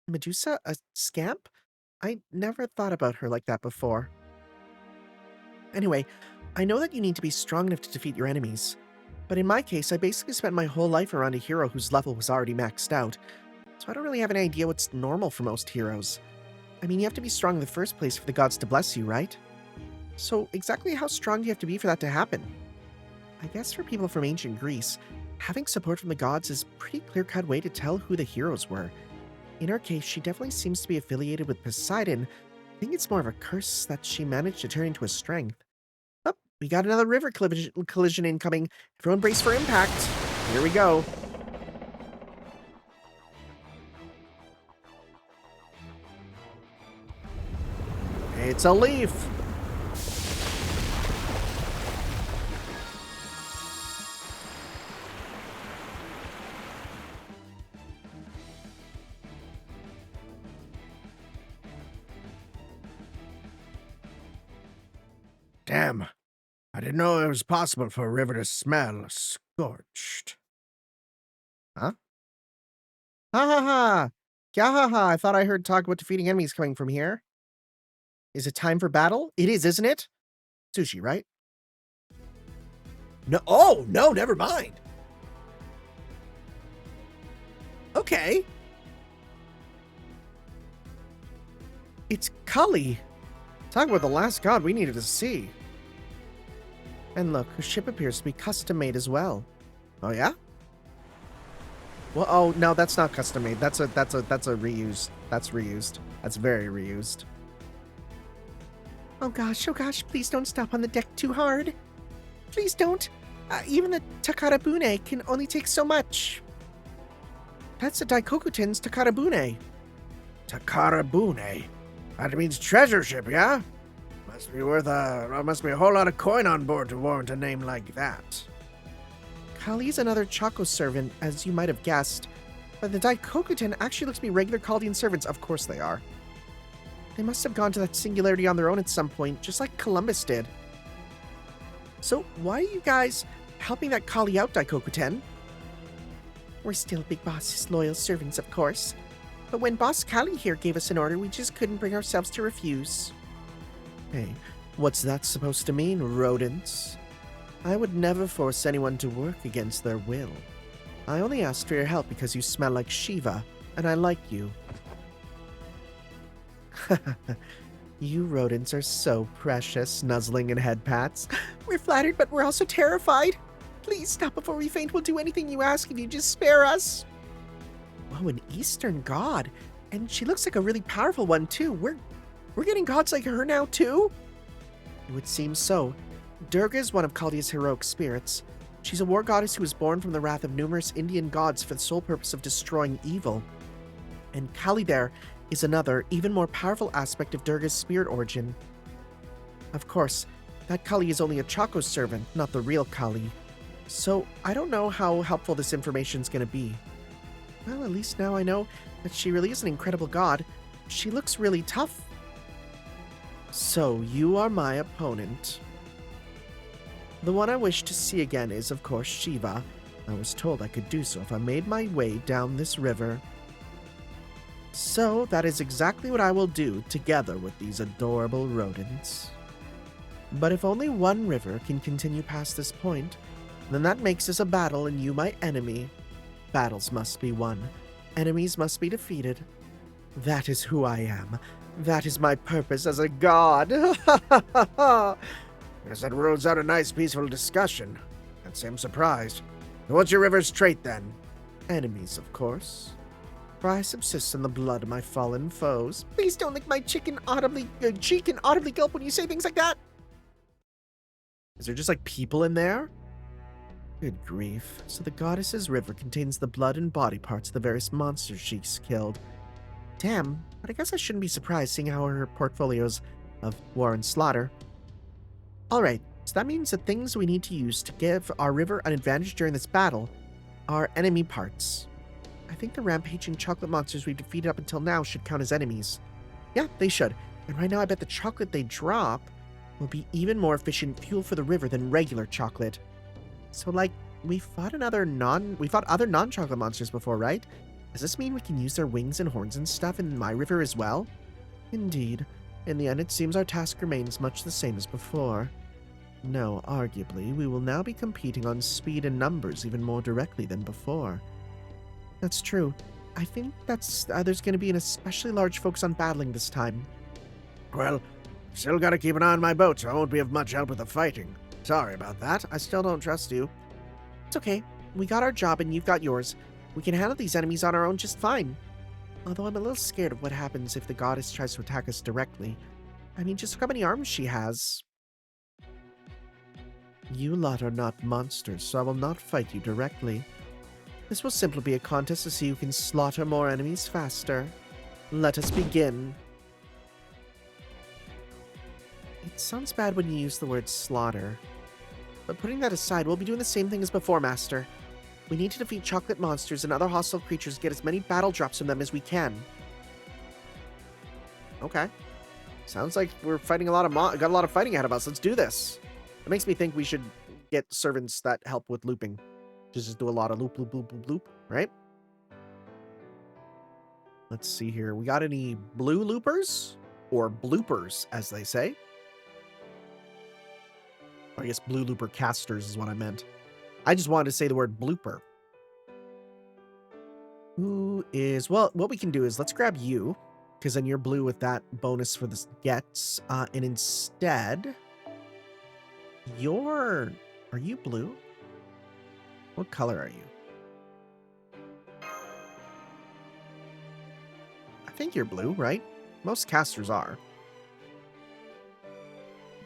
Medusa? A scamp? I never thought about her like that before. Anyway, I know that you need to be strong enough to defeat your enemies. But in my case, I basically spent my whole life around a hero whose level was already maxed out. So I don't really have an idea what's normal for most heroes. I mean, you have to be strong in the first place for the gods to bless you, right? So exactly how strong do you have to be for that to happen? I guess for people from ancient Greece, having support from the gods is a pretty clear-cut way to tell who the heroes were. In her case, she definitely seems to be affiliated with Poseidon. I think it's more of a curse that she managed to turn into a strength. Oh, we got another river collision incoming. Everyone brace for impact. Here we go. It's a leaf. Damn. I didn't know it was possible for a river to smell scorched. Huh? Ha ha ha! Kya ha ha! I thought I heard talk about defeating enemies coming from here. Is it time for battle? It is, isn't it? Sushi, right? No. Oh, no, never mind. Okay. It's Kali. Talk about the last god we needed to see. And look, her ship appears to be custom-made as well. Oh yeah? Well, oh no, that's not custom-made. That's a reused. That's reused. That's very reused. Oh gosh, please don't stop on the deck too hard. Please don't. Even the Takarabune can only take so much. That's the Daikokuten's Takarabune. Takarabune? That means treasure ship, yeah? Must be a whole lot of coin on board to warrant a name like that. Kali's another Chaco servant, as you might have guessed. But the Daikokuten actually looks to be regular Chaldean servants. Of course they are. They must have gone to that singularity on their own at some point, just like Columbus did. So why are you guys helping that Kali out, Daikokuten? We're still Big Boss's loyal servants, of course. But when Boss Kali here gave us an order, we just couldn't bring ourselves to refuse. Hey, what's that supposed to mean, rodents? I would never force anyone to work against their will. I only asked for your help because you smell like Shiva, and I like you. You rodents are so precious, nuzzling and head pats. We're flattered, but we're also terrified. Please stop before we faint. We'll do anything you ask if you just spare us. Whoa, an Eastern god. And she looks like a really powerful one, too. We're getting gods like her now, too? It would seem so. Durga is one of Chaldea's heroic spirits. She's a war goddess who was born from the wrath of numerous Indian gods for the sole purpose of destroying evil. And Kali there is another, even more powerful aspect of Durga's spirit origin. Of course, that Kali is only a Chaco servant, not the real Kali. So I don't know how helpful this information's gonna be. Well, at least now I know that she really is an incredible god. She looks really tough. So, you are my opponent. The one I wish to see again is, of course, Shiva. I was told I could do so if I made my way down this river. So, that is exactly what I will do, together with these adorable rodents. But if only one river can continue past this point, then that makes us a battle and you my enemy. Battles must be won. Enemies must be defeated. That is who I am. That is my purpose as a god. Guess that rules out a nice, peaceful discussion. Can't say I'm surprised. What's your river's trait, then? Enemies, of course. For I subsist on the blood of my fallen foes. Please don't lick my cheek and audibly gulp when you say things like that. Is there just, like, people in there? Good grief. So the goddess's river contains the blood and body parts of the various monsters she's killed. Damn, but I guess I shouldn't be surprised seeing how her portfolio's of war and slaughter. Alright, so that means the things we need to use to give our river an advantage during this battle are enemy parts. I think the rampaging chocolate monsters we've defeated up until now should count as enemies. Yeah, they should. And right now I bet the chocolate they drop will be even more efficient fuel for the river than regular chocolate. So, like, we fought other non-chocolate monsters before, right? Does this mean we can use their wings and horns and stuff in my river as well? Indeed. In the end, it seems our task remains much the same as before. No, arguably, we will now be competing on speed and numbers even more directly than before. That's true. I think there's going to be an especially large focus on battling this time. Well, still gotta keep an eye on my boat, so I won't be of much help with the fighting. Sorry about that. I still don't trust you. It's okay. We got our job and you've got yours. We can handle these enemies on our own just fine. Although I'm a little scared of what happens if the goddess tries to attack us directly. I mean, just look how many arms she has. You lot are not monsters, so I will not fight you directly. This will simply be a contest to see who can slaughter more enemies faster. Let us begin. It sounds bad when you use the word slaughter. But putting that aside, we'll be doing the same thing as before, Master. We need to defeat chocolate monsters and other hostile creatures and get as many battle drops from them as we can. Okay. Sounds like we're fighting got a lot of fighting ahead of us. Let's do this. It makes me think we should get servants that help with looping. Just do a lot of loop, loop, loop, loop, loop, right? Let's see here. We got any blue loopers? Or bloopers, as they say. Or I guess blue looper casters is what I meant. I just wanted to say the word blooper. Who is... Well, what we can do is let's grab you, because then you're blue with that bonus for the gets. And instead, you're... Are you blue? What color are you? I think you're blue, right? Most casters are.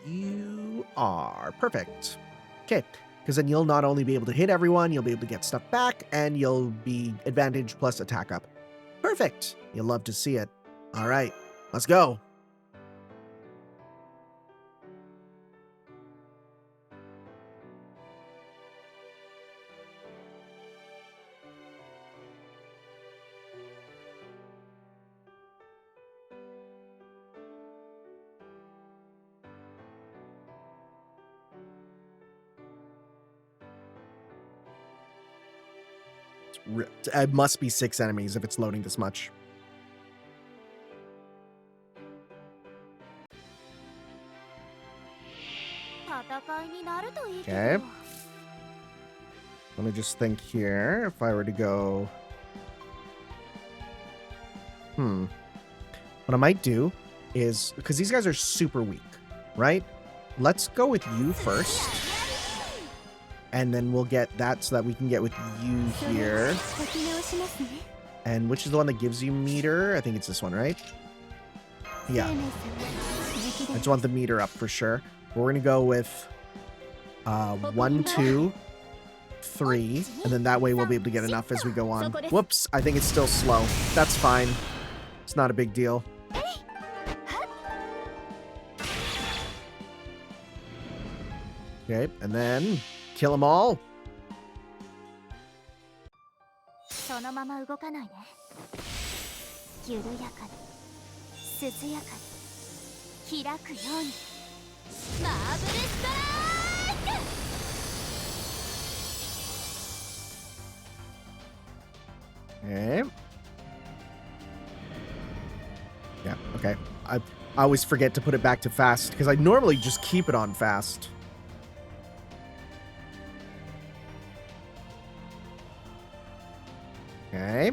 You are. Perfect. Okay. Because then you'll not only be able to hit everyone, you'll be able to get stuff back, and you'll be advantage plus attack up. Perfect. You'll love to see it. All right. Let's go. It must be 6 enemies if it's loading this much. Okay. Let me just think here. If I were to go... What I might do is... Because these guys are super weak, right? Let's go with you first. And then we'll get that so that we can get with you here. And which is the one that gives you meter? I think it's this one, right? Yeah. I just want the meter up for sure. We're going to go with 1, 2, 3. And then that way we'll be able to get enough as we go on. Whoops, I think it's still slow. That's fine. It's not a big deal. Okay, and then... Kill them all. Okay. Yeah, okay. I always forget to put it back to fast because I normally just keep it on fast. Okay.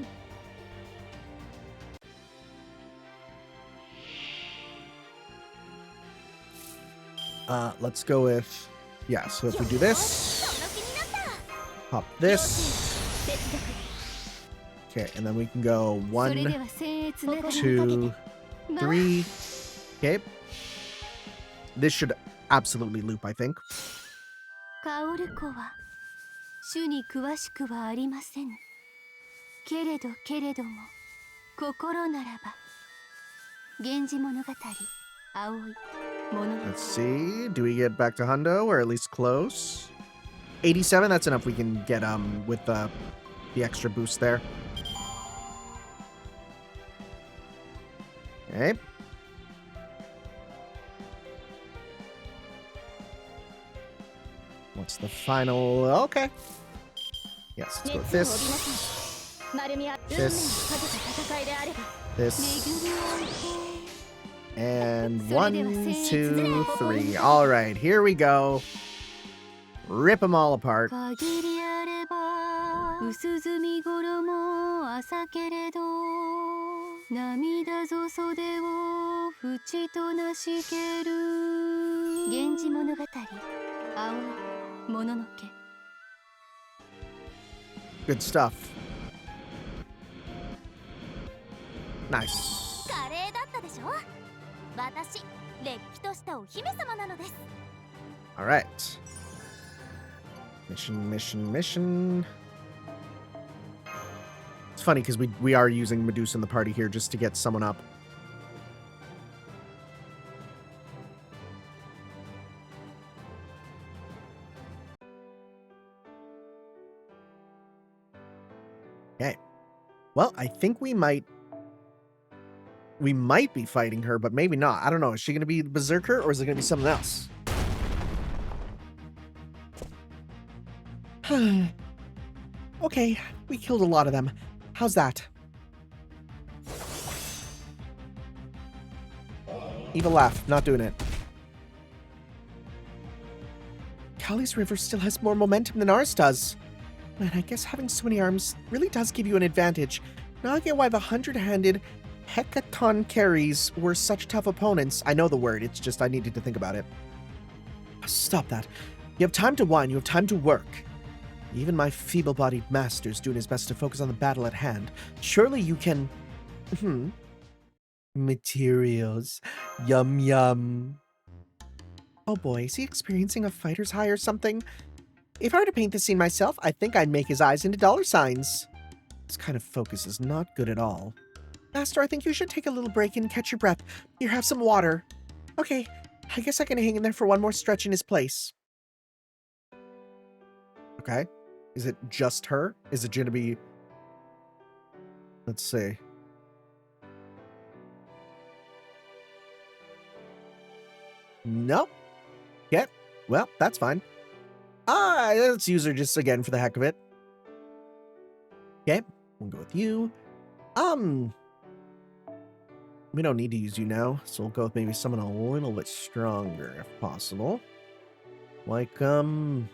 Let's go with... Yeah, so if we do this... Pop this... Okay, and then we can go 1, 2, 3... Okay. This should absolutely loop, I think. けれどけれども心ならば源氏物語青い物語 Let's see. Do we get back to Hundo or at least close? 87, that's enough we can get with the extra boost there. Okay. What's the final? Okay. Yes, let's go with this. This. And 1, 2, 3. All right, here we go. Rip them all apart. Good stuff. Nice. All right. Mission. It's funny because we are using Medusa in the party here just to get someone up. Okay. Well, I think we might be fighting her, but maybe not. I don't know. Is she going to be the Berserker or is it going to be something else? Okay, we killed a lot of them. How's that? Evil laugh. Not doing it. Kali's River still has more momentum than ours does. Man, I guess having so many arms really does give you an advantage. Now I get why the 100-handed hecaton carries were such tough opponents. I know the word, it's just I needed to think about it. Stop that. You have time to whine, you have time to work. Even my feeble-bodied master's doing his best to focus on the battle at hand. Surely you can... Materials. Yum yum. Oh boy, is he experiencing a fighter's high or something? If I were to paint the scene myself, I think I'd make his eyes into dollar signs. This kind of focus is not good at all. Master, I think you should take a little break and catch your breath. Here, have some water. Okay, I guess I can hang in there for one more stretch in his place. Okay. Is it just her? Is it gonna be... Let's see. Nope. Yeah, well, that's fine. Let's use her just again for the heck of it. Okay, we'll go with you. We don't need to use you now, so we'll go with maybe someone a little bit stronger if possible. Like, I mean,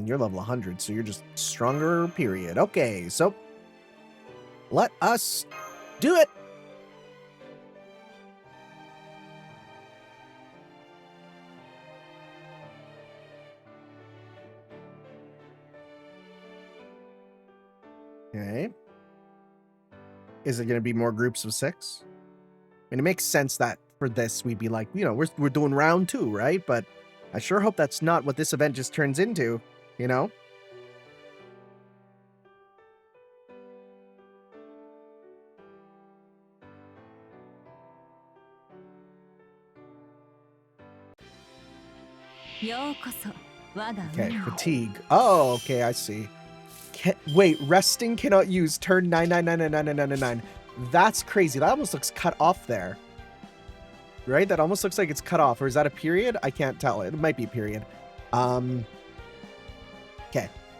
you're level 100, so you're just stronger, period. Okay, so let us do it. Okay. Is it going to be more groups of 6? I mean, it makes sense that for this we'd be like, you know, we're doing round 2, right? But I sure hope that's not what this event just turns into, you know? Okay, fatigue. Oh, okay, I see. Wait, resting cannot use turn 9999999. That's crazy. That almost looks cut off there. Right? That almost looks like it's cut off. Or is that a period? I can't tell. It might be a period. Okay.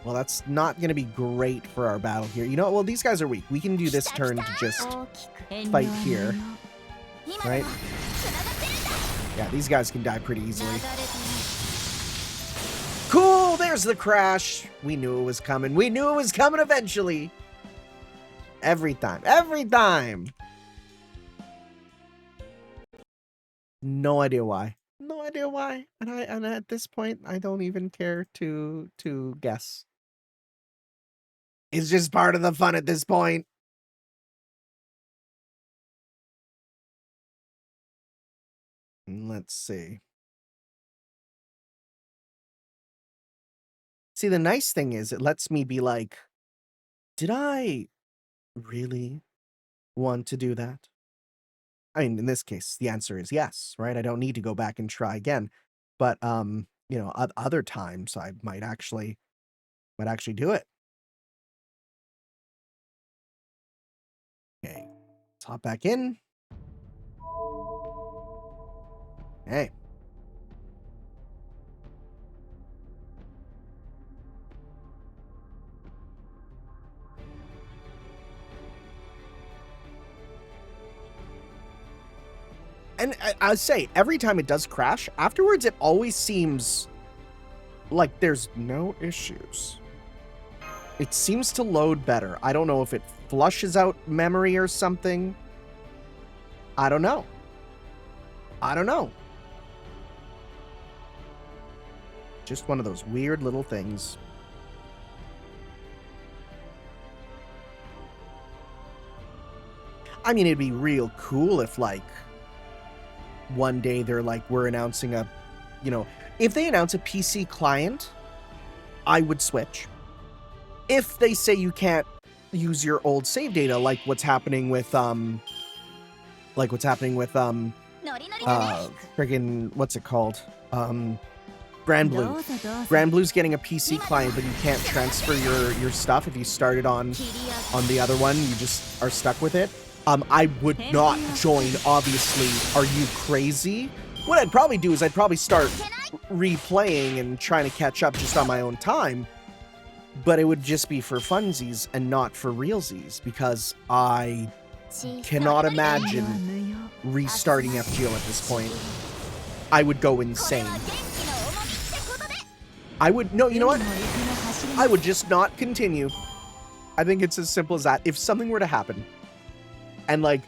Well, that's not going to be great for our battle here. You know what? Well, these guys are weak. We can do this turn to just fight here. Right? Yeah, these guys can die pretty easily. Cool, there's the crash. We knew it was coming. We knew it was coming eventually. Every time. Every time. No idea why. No idea why. And at this point, I don't even care to guess. It's just part of the fun at this point. Let's see. See, the nice thing is it lets me be like, did I really want to do that? I mean, in this case, the answer is yes, right? I don't need to go back and try again. But, you know, other times I might actually do it. Okay, let's hop back in. Hey. And I say, every time it does crash, afterwards it always seems like there's no issues. It seems to load better. I don't know if it flushes out memory or something. I don't know. I don't know. Just one of those weird little things. I mean, it'd be real cool if, like, one day they're like, we're announcing a, you know, if they announce a PC client, I would switch. If they say you can't use your old save data, like what's happening with, friggin', what's it called? Brand Blue. Brand Blue's getting a PC client, but you can't transfer your stuff. If you started on the other one, you just are stuck with it. I would not join, obviously. Are you crazy? What I'd probably do is I'd probably start replaying and trying to catch up just on my own time. But it would just be for funsies and not for realsies, because I cannot imagine restarting FGO at this point. I would go insane. I would, no, you know what? I would just not continue. I think it's as simple as that. If something were to happen and like,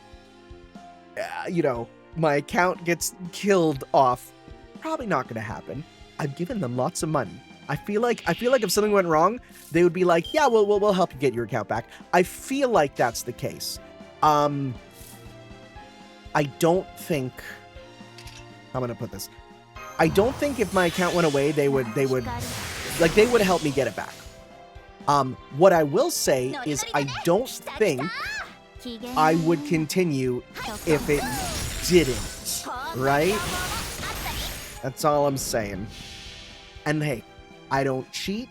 you know, my account gets killed off, probably not going to happen. I've given them lots of money. I feel like if something went wrong, they would be like, yeah, we'll help you get your account back. I feel like that's the case. I don't think, I'm going to put this. I don't think if my account went away, they would help me get it back. What I will say is I don't think I would continue if it didn't, right? That's all I'm saying. And hey, I don't cheat.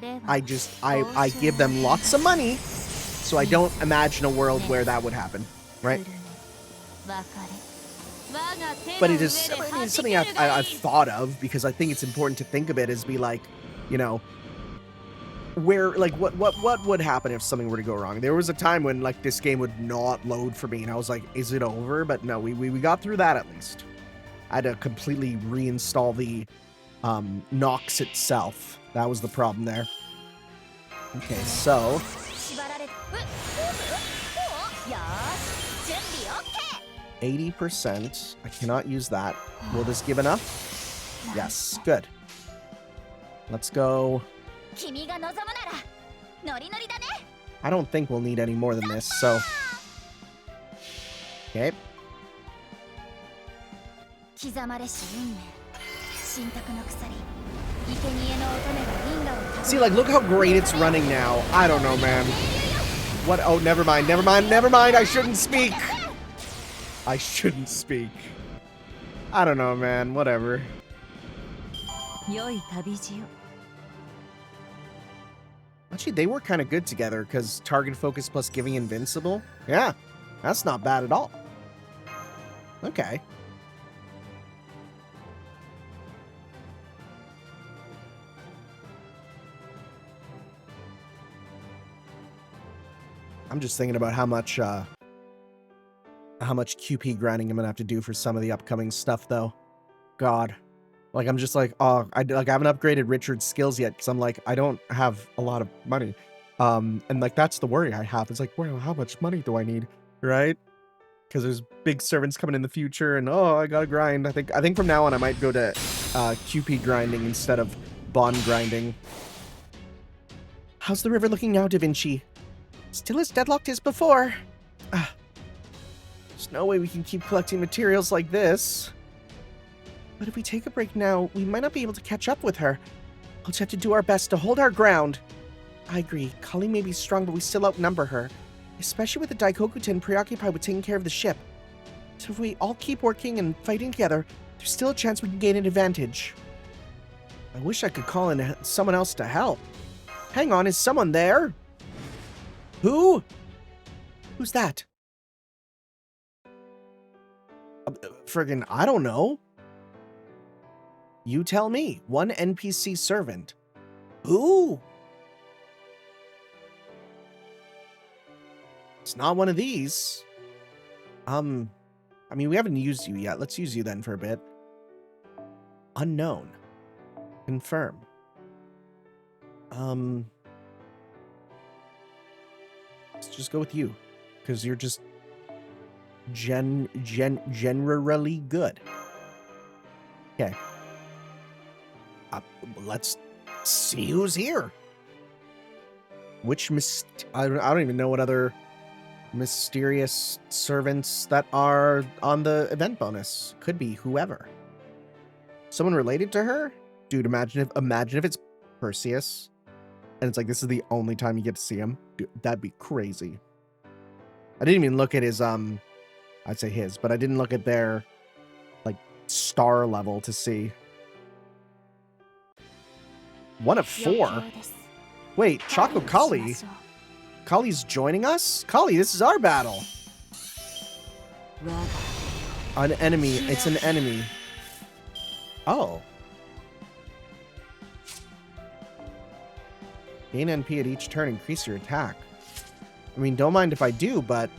I give them lots of money, so I don't imagine a world where that would happen, right? But it is, I mean, it's something I've thought of, because I think it's important to think of it as be like, you know, where, like, what would happen if something were to go wrong? There was a time when, like, this game would not load for me, and I was like, is it over? But no, we got through that at least. I had to completely reinstall the Nox itself. That was the problem there. Okay, so 80%. I cannot use that. Will this give enough? Yes, good. Let's go. I don't think we'll need any more than this, so. Okay. See, like, look how great it's running now. I don't know, man. What? Oh, never mind. I shouldn't speak. I shouldn't speak. I don't know, man. Whatever. Actually, they work kind of good together, because target focus plus giving invincible. Yeah, that's not bad at all. Okay. I'm just thinking about how much QP grinding I'm gonna have to do for some of the upcoming stuff, though. God. Like, I'm just like, oh, I haven't upgraded Richard's skills yet, because I'm like, I don't have a lot of money. And like, that's the worry I have. It's like, well, how much money do I need, right? Because there's big servants coming in the future, and oh, I gotta grind. I think from now on I might go to QP grinding instead of bond grinding. How's the river looking now, Da Vinci? Still as deadlocked as before. There's no way we can keep collecting materials like this. But if we take a break now, we might not be able to catch up with her. We'll just have to do our best to hold our ground. I agree. Kali may be strong, but we still outnumber her. Especially with the Daikokuten preoccupied with taking care of the ship. So if we all keep working and fighting together, there's still a chance we can gain an advantage. I wish I could call in someone else to help. Hang on, is someone there? Who? Who's that? Friggin', I don't know. You tell me. One NPC servant. Who? It's not one of these. I mean, we haven't used you yet. Let's use you then for a bit. Unknown. Confirm. Let's just go with you, because you're just generally good. Okay. Let's see who's here. Which I don't even know what other mysterious servants that are on the event bonus. Could be whoever. Someone related to her? Dude, imagine if it's Perseus. And it's like, this is the only time you get to see him. Dude, that'd be crazy. I didn't even look at his, I'd say his, but I didn't look at their, like, star level to see. 1 of 4? Wait, Choco Kali? Kali's joining us? Kali, this is our battle. An enemy. It's an enemy. Oh. Gain NP at each turn, increase your attack. I mean, don't mind if I do, but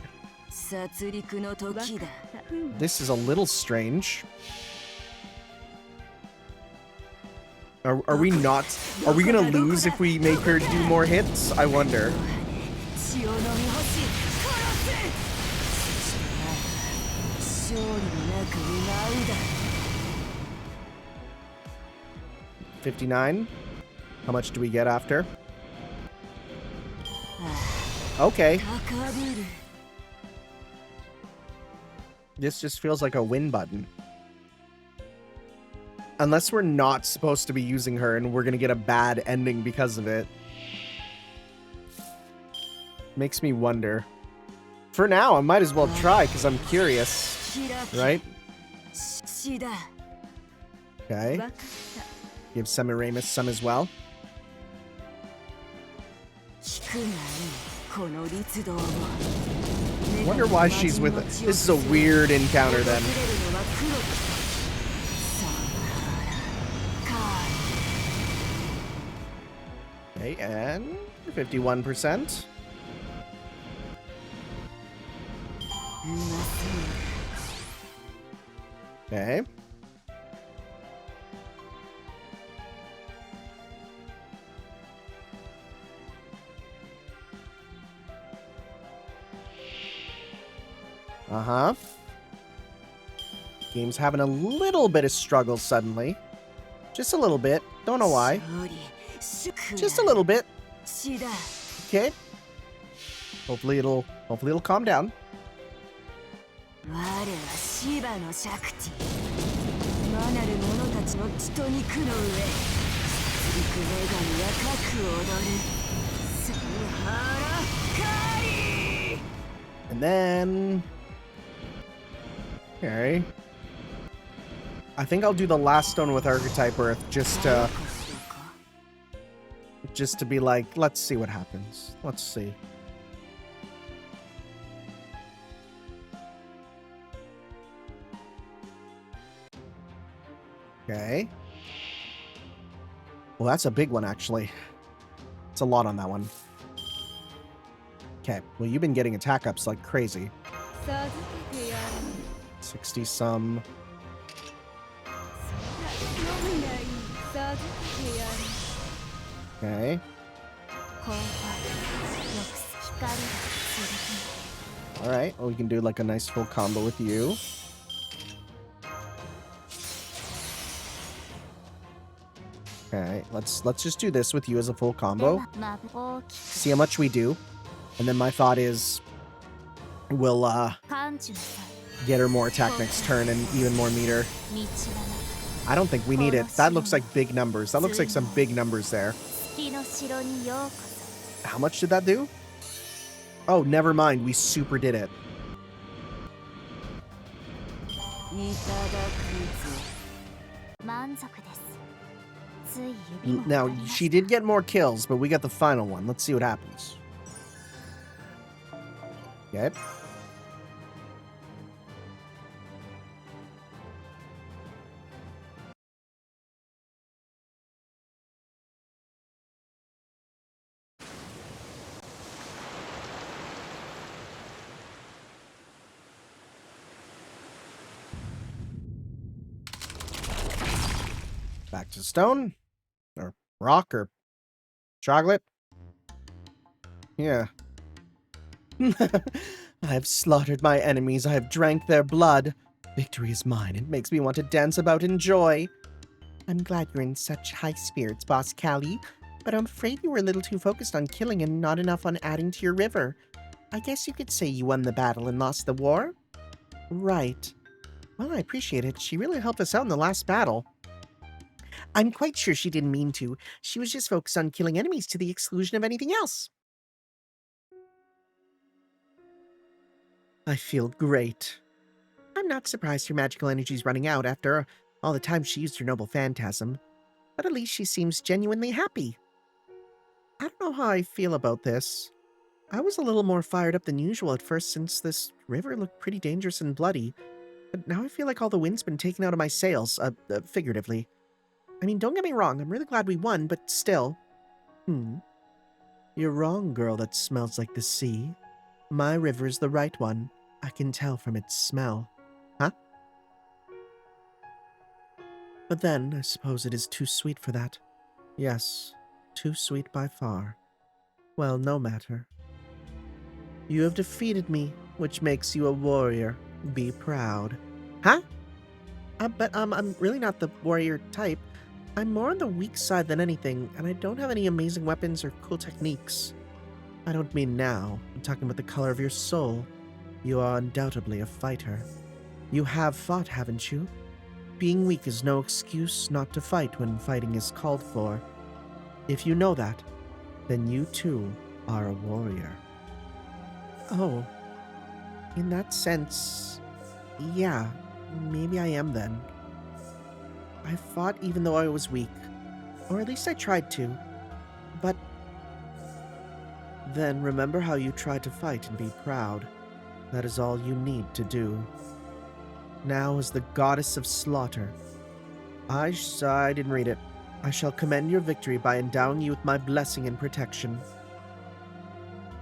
this is a little strange. Are we not? Are we gonna lose if we make her do more hits? I wonder. 59. How much do we get after? Okay. This just feels like a win button. Unless we're not supposed to be using her and we're gonna get a bad ending because of it. Makes me wonder. For now, I might as well try because I'm curious. Right? Okay. Give Semiramis some as well. Wonder why she's with us. This is a weird encounter then. Okay, and 51%. Okay. Uh-huh. Game's having a little bit of struggle suddenly. Just a little bit. Don't know why. Just a little bit. Okay. Hopefully it'll calm down. And then... Okay. I think I'll do the last stone with Archetype Earth just to be like, let's see what happens. Let's see. Okay. Well, that's a big one, actually. It's a lot on that one. Okay. Well, you've been getting attack ups like crazy. 60 some. Okay. All right. Well, we can do like a nice full combo with you. Okay, let's just do this with you as a full combo. See how much we do. And then my thought is we'll get her more attack next turn and even more meter. I don't think we need it. That looks like big numbers. That looks like some big numbers there. How much did that do? Oh, never mind. We super did it. Now, she did get more kills, but we got the final one. Let's see what happens. Okay. Back to stone. Or rock or chocolate. Yeah. I have slaughtered my enemies. I have drank their blood. Victory is mine. It makes me want to dance about in joy. I'm glad you're in such high spirits, Boss Callie, but I'm afraid you were a little too focused on killing and not enough on adding to your river. I guess you could say you won the battle and lost the war? Right. Well, I appreciate it. She really helped us out in the last battle. I'm quite sure she didn't mean to. She was just focused on killing enemies to the exclusion of anything else. I feel great. I'm not surprised her magical energy's running out after all the time she used her noble phantasm. But at least she seems genuinely happy. I don't know how I feel about this. I was a little more fired up than usual at first since this river looked pretty dangerous and bloody. But now I feel like all the wind's been taken out of my sails, figuratively. I mean, don't get me wrong, I'm really glad we won, but still. You're wrong, girl that smells like the sea. My river is the right one. I can tell from its smell. Huh? But then, I suppose it is too sweet for that. Yes, too sweet by far. Well, no matter. You have defeated me, which makes you a warrior. Be proud. Huh? But I'm really not the warrior type. I'm more on the weak side than anything, and I don't have any amazing weapons or cool techniques. I don't mean now. I'm talking about the color of your soul. You are undoubtedly a fighter. You have fought, haven't you? Being weak is no excuse not to fight when fighting is called for. If you know that, then you too are a warrior. Oh, in that sense, yeah, maybe I am then. I fought even though I was weak, or at least I tried to. But then remember how you tried to fight and be proud. That is all you need to do. Now, as the goddess of slaughter, I didn't read it. I shall commend your victory by endowing you with my blessing and protection.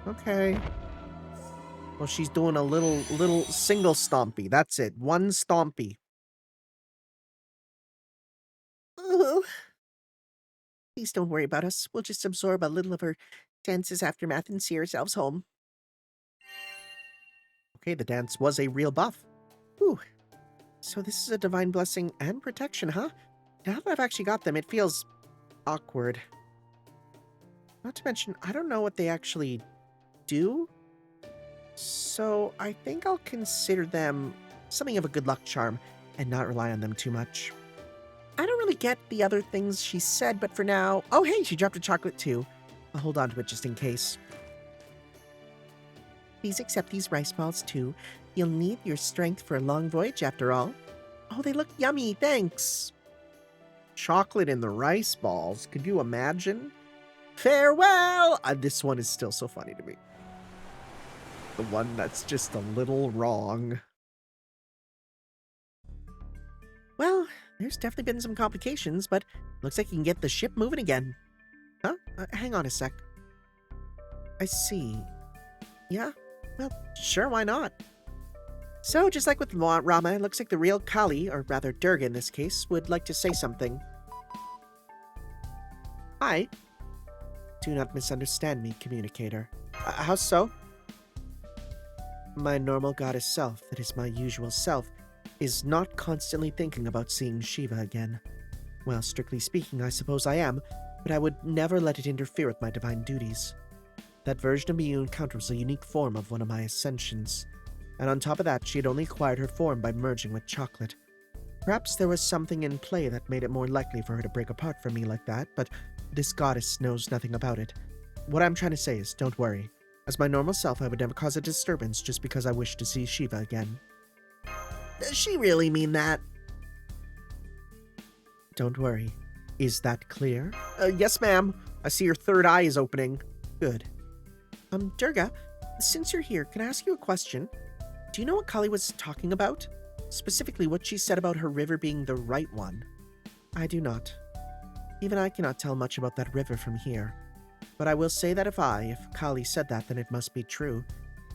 Okay. Well, she's doing a little single stompy. That's it. One stompy. Oh, please don't worry about us. We'll just absorb a little of her dance's aftermath and see ourselves home. Okay, the dance was a real buff. Whew. So this is a divine blessing and protection, huh? Now that I've actually got them, it feels awkward. Not to mention, I don't know what they actually do. So I think I'll consider them something of a good luck charm and not rely on them too much. I don't really get the other things she said, but for now... Oh, hey, she dropped a chocolate too. I'll hold on to it just in case. Please accept these rice balls too. You'll need your strength for a long voyage after all. Oh, they look yummy, thanks. Chocolate in the rice balls, could you imagine? Farewell! This one is still so funny to me. The one that's just a little wrong. Well, there's definitely been some complications, but looks like you can get the ship moving again. Huh? Hang on a sec. I see. Yeah? Well, sure, why not? So, just like with Rama, it looks like the real Kali, or rather Durga in this case, would like to say something. Hi. Do not misunderstand me, communicator. How so? My normal goddess self, that is my usual self, is not constantly thinking about seeing Shiva again. Well, strictly speaking, I suppose I am, but I would never let it interfere with my divine duties. That version of me you encountered was a unique form of one of my ascensions. And on top of that, she had only acquired her form by merging with chocolate. Perhaps there was something in play that made it more likely for her to break apart from me like that, but this goddess knows nothing about it. What I'm trying to say is, don't worry. As my normal self, I would never cause a disturbance just because I wish to see Shiva again. Does she really mean that? Don't worry. Is that clear? Yes, ma'am. I see your third eye is opening. Good. Durga, since you're here, can I ask you a question? Do you know what Kali was talking about? Specifically, what she said about her river being the right one. I do not. Even I cannot tell much about that river from here. But I will say that if Kali said that, then it must be true.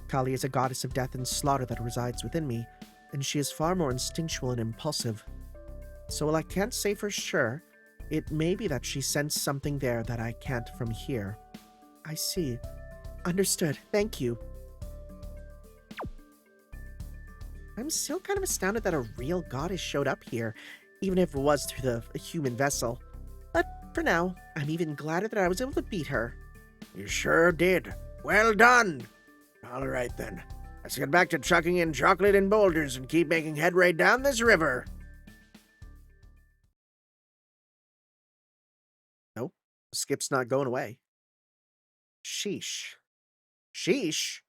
Kali is a goddess of death and slaughter that resides within me, and she is far more instinctual and impulsive. So while I can't say for sure, it may be that she sensed something there that I can't from here. I see. Understood. Thank you. I'm still kind of astounded that a real goddess showed up here, even if it was through the human vessel. But for now, I'm even gladder that I was able to beat her. You sure did. Well done. All right then. Let's get back to chucking in chocolate and boulders and keep making headway down this river. Nope. Skip's not going away. Sheesh. Sheesh?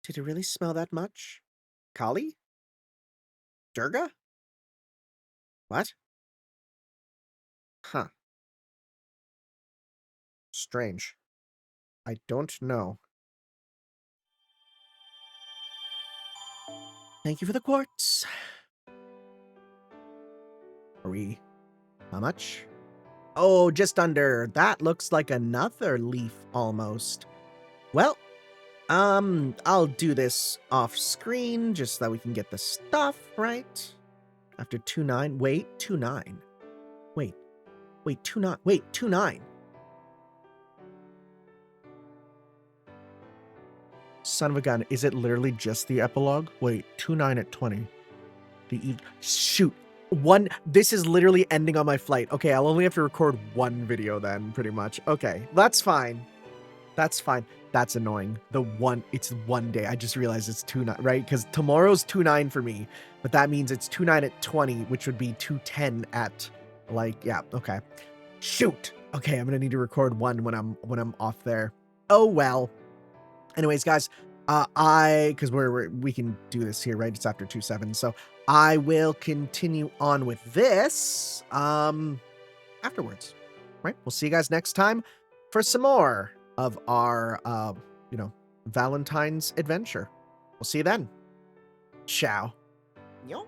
Did it really smell that much? Kali? Durga? What? Huh. Strange. I don't know. Thank you for the quartz. How much? Oh, just under. That looks like another leaf almost. Well, I'll do this off screen just so that we can get the stuff, right? After 2-9. Wait, 2-9. Wait. Wait, 2-9. Wait, 2-9. Son of a gun. Is it literally just the epilogue? Wait, 2-9 at 20. Shoot. This is literally ending on my flight. Okay, I'll only have to record one video then, pretty much. Okay, that's fine. That's fine. That's annoying. It's 1 day. I just realized it's 2-9, right? Because tomorrow's 2-9 for me, but that means it's 2-9 at 20, which would be 2-10 at, like, yeah, okay. Shoot. Okay, I'm gonna need to record one when I'm off there. Oh well. Anyways, guys, because we can do this here, right? It's after 2-7, so I will continue on with this afterwards, right? We'll see you guys next time for some more of our Valentine's adventure. We'll see you then. Ciao. Yo.